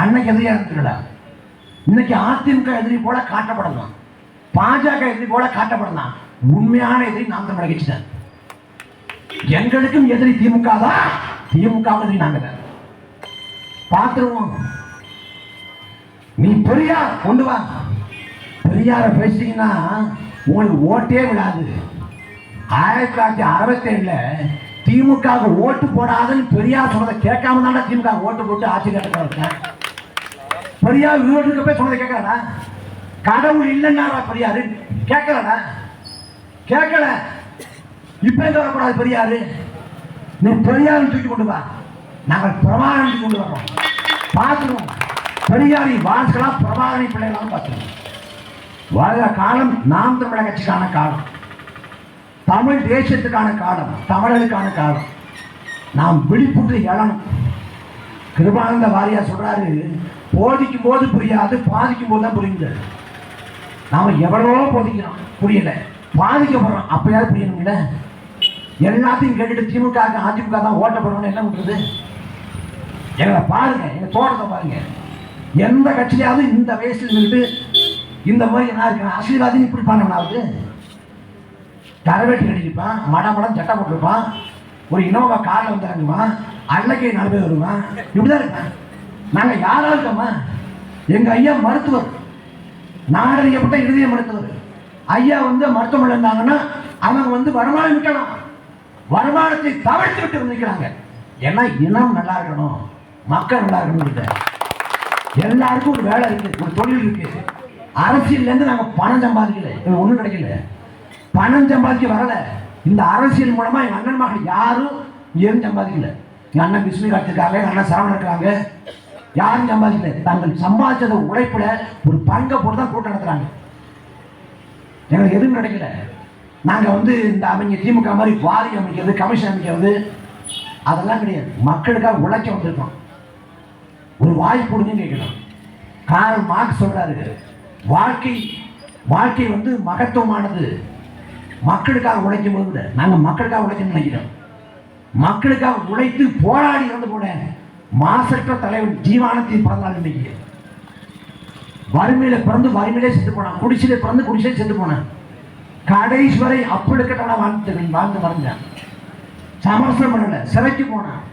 அன்னைக்கு எதிரியா இருக்கிற இன்னைக்கு அதிமுக எதிரி போல காட்டப்படலாம், பாஜக எதிரி போல காட்டப்படலாம். உண்மையான எதிரி நாம் தமிழர் கட்சி தான். எங்களுக்கும் எதிரி திமுக தான், திமுக எதிரி நாங்க தான். பார்த்துருவோம். நீ பெரியார் கொண்டு வா, பெரியார பேசிட்டீங்கன்னா உங்களுக்கு ஓட்டே விடாது. 1967 திமுக ஓட்டு போடாதுன்னு பெரியார் சொன்னதை கேட்காம தான் திமுக ஓட்டு போட்டு ஆட்சி கட்ட. பெரியார் வீட்டுக்கு போய் சொன்னதை கேட்கறா? கடவுள் இல்லைன்னா பெரியாரு கேட்கலடா, கேட்கல. இப்ப எங்க வரக்கூடாது பெரியாரு? நீ பெரியாரும் தூக்கி கொண்டு வா, நாங்கள் பிரபாகரன் தூக்கி கொண்டு வரோம். பார்த்துருவோம். பெரியாரி வாசலாம் பிரபாகரன் பிள்ளைகளாலும் பார்த்துருவோம். வாழ்கிற காலம் நாம் தமிழர் கட்சிக்கான காலம், தமிழ் தேசத்துக்கான காலம், தமிழர்களுக்கான காலம். நாம் விழிப்புற்று எழணும். கிருபானந்த வாரியார் சொல்றாரு, போதிக்கும் போது புரியாது, பாதிக்கும் போது தான் புரியுது. நாம எவ்வளவோ போதிக்கிறோம், புரியல. பாதிக்கப்படுறோம், அப்பயாவது புரியணும்ல. எல்லாத்தையும் கேட்டுட்டு திமுக அதிமுக தான் ஓட்ட போறோம்னு என்ன பண்றது? எங்களை பாருங்க, எங்க தோட்டத்தை பாருங்க. எந்த கட்சியாவது இந்த வயசுல நின்று இந்த மாதிரி என்ன இருக்கிற ஆசீர்வாதம் இப்படி பண்ணவனாவது தரவேட்டி கட்டிருப்பான், மடம் சட்டை போட்டிருப்பான், ஒரு இனோவா காரில் வந்து இறங்குவான், அன்னைக்கு 4 பேர் வருவான், இப்படிதான் இருப்பான். நாங்கள் யாரா இருக்கோமா? எங்க ஐயா மருத்துவர், நாடறியப்பட்ட இருதய மருத்துவர். ஐயா வந்து மருத்துவமனை இருந்தாங்கன்னா அவங்க வந்து வருமானம் விட்டலாம், வருமானத்தை தவிர்த்து விட்டு நிற்கிறாங்க. ஏன்னா இனம் நல்லா இருக்கணும், மக்கள் நல்லா இருக்கணும். எல்லாருக்கும் ஒரு வேலை இருக்கு, ஒரு தொழில் இருக்கு. அரசியல்லேருந்து நாங்கள் பணம் சம்பாதிக்கல, ஒன்றும் கிடைக்கல. பணம் சம்பாதிக்க வரல. இந்த அரசியல் மூலமா எங்க அண்ணன் மகள் யாரும் ஏன் சம்பாதிக்கல. எங்க அண்ணன் விஷ்ணு காட்டிருக்காங்க, எங்க அண்ணன் சரவணன் இருக்காங்க, யாரும் சம்பாதிக்கல. தாங்கள் சம்பாதிச்சத உழைப்புல ஒரு பங்கை போட்டு தான் கூட்டம் நடத்துறாங்க. எங்களுக்கு எதுவும் கிடைக்கல. நாங்க வந்து இந்த அவங்க திமுக மாதிரி வாரியம் அமைக்கிறது, கமிஷன் அமைக்கிறது அதெல்லாம் கிடையாது. மக்களுக்காக உழைக்க வந்திருக்கோம். ஒரு வாய்ப்பு கொடுங்கன்னு கேட்கணும். கார்ல் மார்க்ஸ் சொல்றாரு, வாழ்க்கை வந்து மகத்துவமானது. மக்களுக்காக உழைக்கும் போது நாங்க மக்களுக்காக உழைக்கணும்னு நினைக்கிறோம். மக்களுக்காக உழைத்து போராடி இறந்து போன மாசற்ற தலைவன் ஜீவானந்தின் பிறந்தநாள் இன்னைக்கு. வறுமையில பிறந்து வறுமையிலே செத்து போனான், குடிசையில பிறந்து குடிசையில செத்து போனான். கடைசி வரை அப்படிக்கட்டான வாழ்ந்து மறைஞ்சான். சமரசம் பண்ணல, சிறைக்கு போனான்,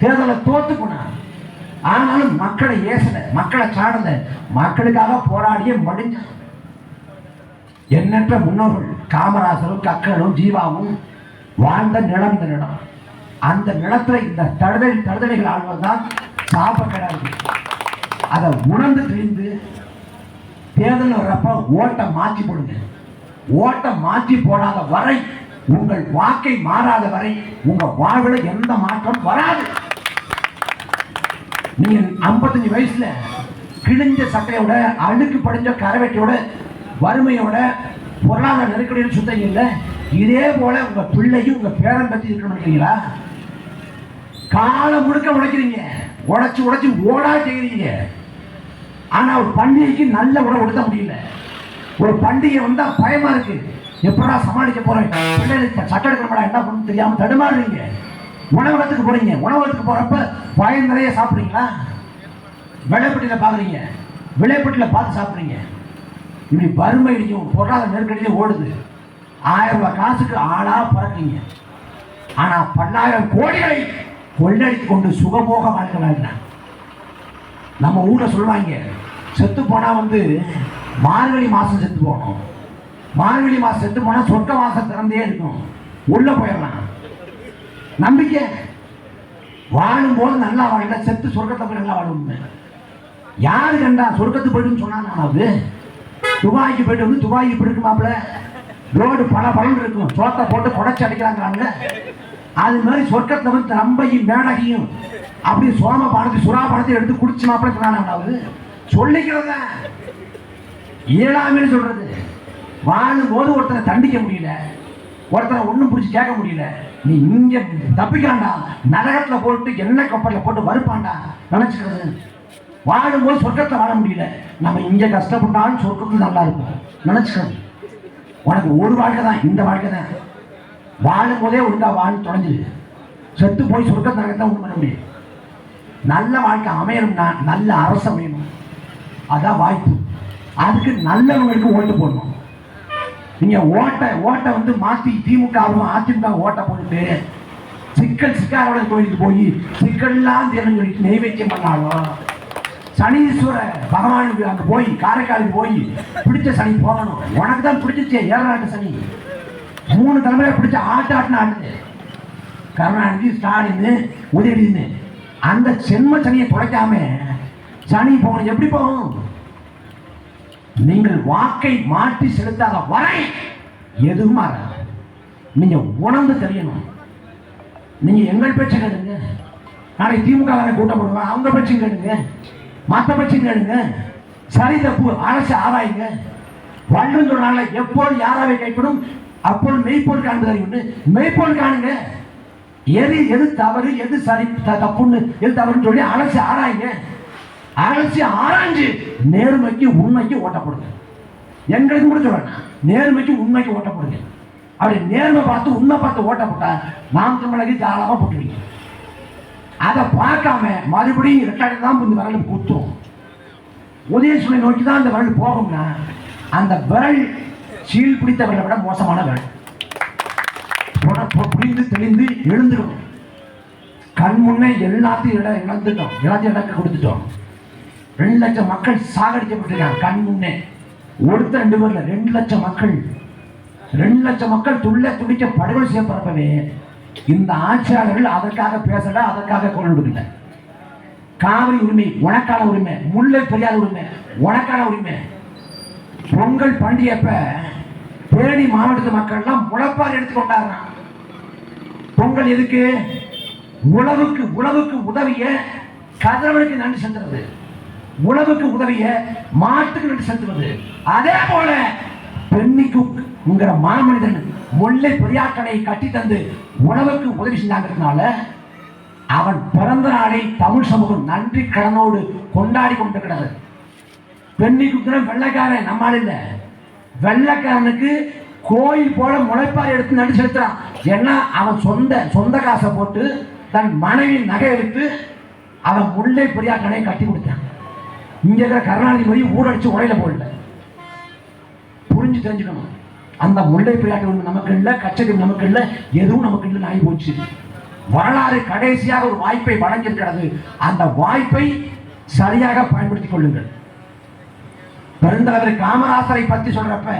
தேர்தலை தோத்து போனான். ஆனாலும் மக்களை ஏசல, மக்களை சாடல, மக்களுக்காக போராடிய மடிஞ்சான். எண்ணற்ற முன்னோர்கள் காமராசரும் கக்கனும் ஜீவாவும் வாழ்ந்த நிலம் இந்த நிலம். அந்த நிலத்துல இந்த தடுதலைகள் ஆழ்வதுதான் சாபக்கடாது. அதை உணர்ந்து தெரிந்து தேர்தல் வர்றப்ப ஓட்டை மாற்றி போடுங்க. ஓட்டை மாற்றி போடாத வரை, உங்கள் வாக்கை மாறாத வரை உங்க வாழ்வில் எந்த மாற்றம் வராது. நீங்க 55 வயசுல கிழிஞ்ச சட்டையோட, அழுக்கு படிஞ்ச கரவெட்டியோட, வறுமையோட, பொருளாதார நெருக்கடியில் சுத்தம் இல்லை. இதே போல உங்க பிள்ளையும் உங்க பேரன் பத்தி இருக்கணும்ங்களா? காலம் முழுக்க உழைக்கிறீங்க, உழைச்சு ஓடா செய்கிறீங்க. ஆனா ஒரு பண்டிகைக்கு நல்ல உணவு கொடுத்த முடியல. ஒரு பண்டிகை வந்தா பயமா இருக்கு, எப்படா சமாளிக்க போறேன், பிள்ளைகளுக்கு சட்டை எடுக்கணும்டா என்ன பண்ணு தெரியாம தடுமாறுறீங்க. உணவகத்துக்கு போறீங்க, உணவகத்துக்கு போறப்ப பயம் நிறைய சாப்பிடுறீங்களா? விளைப்பட்டியில பாக்குறீங்க, விளைப்பட்டியில பார்த்து சாப்பிடுறீங்க. இப்படி வறுமையிலையும் பொருளாதார நெருக்கடியிலையும் ஓடுது. 1000 ரூபாய் காசுக்கு ஆளா பறக்குறீங்க. ஆனா 10,000 கோடிகளை கொள்ளடித்து கொண்டு சுகபோக வாழ்க்கை வாழ்கிறான். நம்ம ஊர்ல சொல்லுவாங்க, செத்து போனா வந்து மார்கழி மாசம் செத்து போகணும், மார்கழி மாசம் செத்து போனா சொர்க்க மாசம் திறந்தே இருக்கும், உள்ள போயிடலாம். நம்பிக்கை. வாழும் போது நல்லா வாழல, செத்து சொர்க்கத்தை போய் நல்லா வாழும். யாரு கண்டா சொர்க்கத்துக்கு போயிட்டு சொன்னாங்க? துபாய்க்கு போயிட்டு வந்து துபாய்க்கு போயிட்டு மாப்பிள்ள ரோடு பல பலன் இருக்கும், சோத்தை போட்டு குடைச்சி அடிக்கிறாங்க. அது மாதிரி சொர்க்கத்தை வந்து ரம்பையும் மேனகையும் அப்படி சோம பானத்தை சுறா பானத்தை எடுத்து குடிச்சு மாப்பிள்ள சொன்னாங்க. சொல்லிக்கிறத இயலாமல் சொல்றது. வாழும் போது ஒருத்தரை தண்டிக்க முடியல, ஒருத்தரை ஒன்றும் பிடிச்சி கேட்க முடியல. நீ இங்க தப்பிக்காண்டா, நரகத்துல போட்டு எண்ணெய் கப்பல்ல போட்டு வறுப்பாண்டா நினைச்சுக்கிறது. வாழும்போது சொர்க்கத்தை வாழ முடியல, நம்ம இங்க கஷ்டப்பட்டாலும் சொர்க்கத்துக்கு நல்லா இருக்கும் நினைச்சுக்கிறது. உனக்கு ஒரு வாழ்க்கை தான், இந்த வாழ்க்கை தான். வாழும் போதே ஒழுங்கா வாழ்ந்து தொலைஞ்சிரு. செத்து போய் சொர்க்க நரகத்தை ஒன்று பண்ண முடியும். நல்ல வாழ்க்கை அமையணும்னா நல்ல அரசு அமையணும், அதான் வாய்ப்பு. அதுக்கு நல்லவங்களுக்கு ஓட்டு போடணும். நீங்க ஓட்டை வந்து மாத்தி திமுகவும் அதிமுக ஓட்டை போட்டுட்டு சிக்காரோட கோயிலுக்கு போய் சிக்கல்லாம் தேர்ந்து சொல்லிட்டு நெய்வேத்தியம் பண்ணாலும் சனீஸ்வர பகவானுக்கு அங்க போய் காரைக்காலுக்கு போய் பிடிச்ச சனி போகணும். உனக்கு தான் பிடிச்சிச்சே 7 சனி. 3 தலைமுறை பிடிச்ச ஆட்டாட்டுன்னு ஆடுது. கருணாநிதி, ஸ்டாலின், உதயநிதினு அந்த சென்ம சனியை தொலைக்காம சனி போகணும். எப்படி போகும்? நீங்கள் வாக்கை மாற்றி செலுத்தாத வரை எதுவும் மாறாது. நீங்க உணர்ந்து தெரியணும். நீங்க எங்கள் பேச்சை கேளுங்க. நாளைக்கு திமுக கூட்டம் போடுவாங்க, அவங்க பேச்சும் கேளுங்க, மற்ற பேச்சும் கேளுங்க. சரி தப்பு அரசு ஆராயுங்க. வள்ளுவன் சொல்றாங்க, எப்போது யாராவை கைப்படும் அப்போது மெய்ப்பொருள் காண்பது. மெய்ப்பொருள் காணுங்க. எது தவறு, எது சரி, தப்புன்னு எது தவறுன்னு சொல்லி அரசு ஆராயுங்க. அரசு ஆராய்ஞ்சு நேர்மைக்கு உண்மைக்கு ஓட்டப்படுங்க. எங்களுக்கு கூட சொல்றேன், நேர்மைக்கு உண்மைக்கு ஓட்டப்படுங்க. அப்படி நேர்மை பார்த்து உண்மை பார்த்து ஓட்டப்பட்டா நாம் தமிழக தாராளமா போட்டுவீங்க. அதை பார்க்காம மறுபடியும் ரெட்டாடி தான் இந்த விரல் குத்தும். உதயசூலை நோக்கி தான் அந்த விரல் போகும்னா அந்த விரல் சீல் பிடித்த விரலை விட மோசமான விரல். புரிந்து தெளிந்து எழுந்துக்கணும். கண் முன்னே எல்லாத்தையும் இழந்துட்டோம், எல்லாத்தையும் இழக்க கொடுத்துட்டோம். 2 லட்சம் மக்கள் சாகடிக்கப்பட்டிருக்காங்க கண் முன்னே. ஒருத்தர் 2 பேர்ல 2 லட்சம் மக்கள். 2 லட்சம் மக்கள் துடிக்க படுகொலை செய்யப்படவே இந்த ஆட்சியாளர்கள் அதற்காக பேசல, அதற்காக குரல் கொடுக்கல. காவிரி உரிமை உனக்கான உரிமை, முல்லை பெரியார் உரிமை உனக்கான உரிமை. பொங்கல் பண்டிகைப்ப தேனி மாவட்டத்து மக்கள் எல்லாம் முளைப்பால் எடுத்துக்கொண்டாங்க. பொங்கல் எதுக்கு? உழவுக்கு உதவிய கதிரவனுக்கு நன்றி செலுத்துறது, உழவுக்கு உதவிய மாட்டுக்கு நன்றி செலுத்துவது. அதே போல பெண்ணிக்குங்கிற மாமனிதன் முல்லை பெரியாற்றனை கட்டி தந்து உணவுக்கு உதவி செஞ்சாங்கிறதுனால அவன் பிறந்த நாளை தமிழ் சமூகம் நன்றி கடனோடு கொண்டாடி கொண்டிருக்கிறது. பெண்ணிக்கு வெள்ளைக்காரன் நம்மால் இல்லை, வெள்ளைக்காரனுக்கு கோயில் போல முளைப்பால் எடுத்து நன்றி செலுத்துறான். ஏன்னா அவன் சொந்த காசை போட்டு தன் மனைவி நகை எடுத்து அவன் முல்லை பெரியாற்றனை கட்டி கொடுத்தான். இங்க இருக்கிற கருணாநிதி மாதிரி ஊரடிச்சு உடையில போடல. புரிஞ்சு தெரிஞ்சுக்கணும். அந்த முல்லை பெரியாற்று நமக்கு இல்லை, கச்சதீவு நமக்கு இல்லை, எதுவும் நமக்கு இல்லை ஆகி போச்சு. வரலாறு கடைசியாக ஒரு வாய்ப்பை வழங்கியிருக்கிறது. அந்த வாய்ப்பை சரியாக பயன்படுத்திக் கொள்ளுங்கள். பெருந்தலைவர் காமராசரை பற்றி சொல்றப்ப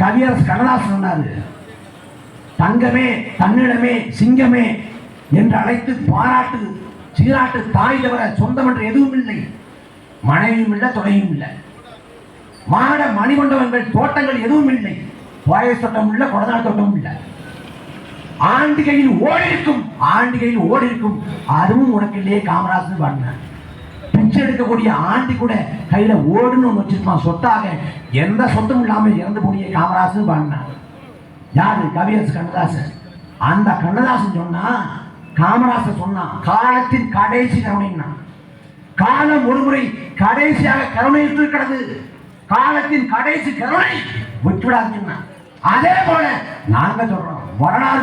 கவியரசு கண்ணதாசன் சொன்னாரு, தங்கமே தன்னிடமே சிங்கமே என்று அழைத்து பாராட்டு சீராட்டு தாய் தவிர சொந்தம் என்று எதுவும் இல்லை, மனைவியும் இல்லை, துணையும் இல்லை, மாட மணிமண்டபங்கள் தோட்டங்கள் எதுவும் இல்லை, வாயை தோட்டம் இல்லை, கொடநாள் தோட்டமும் இல்லை. ஆண்டிகையில் ஓடி இருக்கும் அதுவும் உனக்கு இல்லையே காமராஜன் பாடின. பிச்சை எடுக்கக்கூடிய ஆண்டி கூட கையில ஓடுன்னு ஒன்று வச்சிருப்பான் சொத்தாக. எந்த சொத்தும் இல்லாமல் இறந்து போனிய காமராஜன் பாடினான். யாரு? கவியரசு கண்ணதாசன். அந்த கண்ணதாசன் சொன்னா, காமராசர் சொன்னான், காலத்தின் கடைசி கருணைன்னா. காலம் ஒருமுறை கடைசியாக கருணையிட்டு இருக்கிறது. காலத்தின் கடைசி கருணை விட்டுவிடாதுன்னா. அதே போல நாங்க சொல்றோம், வரலாறு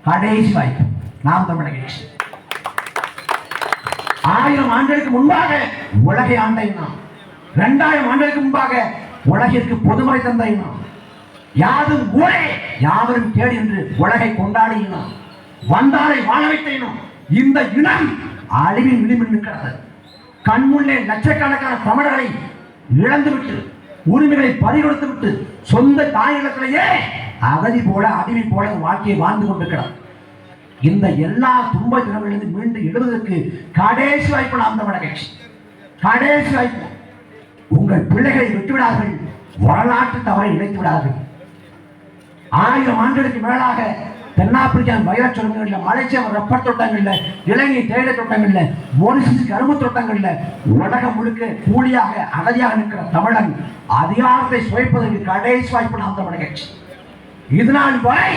கடைசி வாய்ப்பு நாம் தமிழக கட்சி. 1000 ஆண்டுகளுக்கு முன்பாக உலகை ஆண்ட இனம், 2000 ஆண்டுகளுக்கு முன்பாக உலகிற்கு பொதுமறை தந்த இனம், யாதும் ஊரே யாவரும் தேடி என்று உலகை கொண்டாடி இனம், வந்தாரை வாழ வைத்த இனம். இந்த இனம் அழிவின் விளிம்பில் நிற்கிறது. கண்முன்னே லட்சக்கணக்கான தமிழர்களை இழந்துவிட்டு, உரிமைகளை பறிகொடுத்து விட்டு, சொந்த தாயகத்திலேயே அகதி போல அடிமை போல வாழ்க்கையை வாழ்ந்து கொண்டிருக்கிறார். இந்த எல்லா துன்ப தினங்களிலிருந்து மீண்டு எழுவதற்கு கடைசி வாய்ப்பு நாம் தமிழக கட்சி. கடைசி வாய்ப்பு. உங்கள் பிள்ளைகளை விட்டுவிடார்கள், வரலாற்று தவறை இழைத்து விடார்கள். 1000 ஆண்டுகளுக்கு மேலாக தென்னாப்பிரிக்கா வைரச் சுரங்கங்கள்ல, மலேசியா ரப்பர் தோட்டங்கள்ல, இலங்கை தேயிலை தோட்டங்கள்ல, மொரிஷியஸ் கரும்பு தோட்டங்கள்ல உலகம் முழுக்க கூலியாக அகதியாக நிற்கிற தமிழன் அதிகாரத்தை சுவைப்பதற்கு கடைசி வாய்ப்பு நாம் தமிழக கட்சி. இதனால் வரை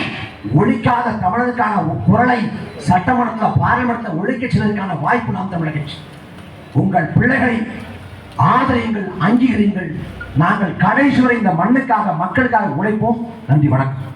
ஒழிக்காத தமிழனுக்கான குரலை சட்டமன்றத்தில் பார்லிமெண்ட்ல ஒழிக்க செய்வதற்கான வாய்ப்பு நாம் தமிழக கட்சி. உங்கள் பிள்ளைகளை ஆதரியுங்கள், அங்கீகரியுங்கள். நாங்கள் கடைசி வரை இந்த மண்ணுக்காக மக்களுக்காக உழைப்போம். நன்றி, வணக்கம்.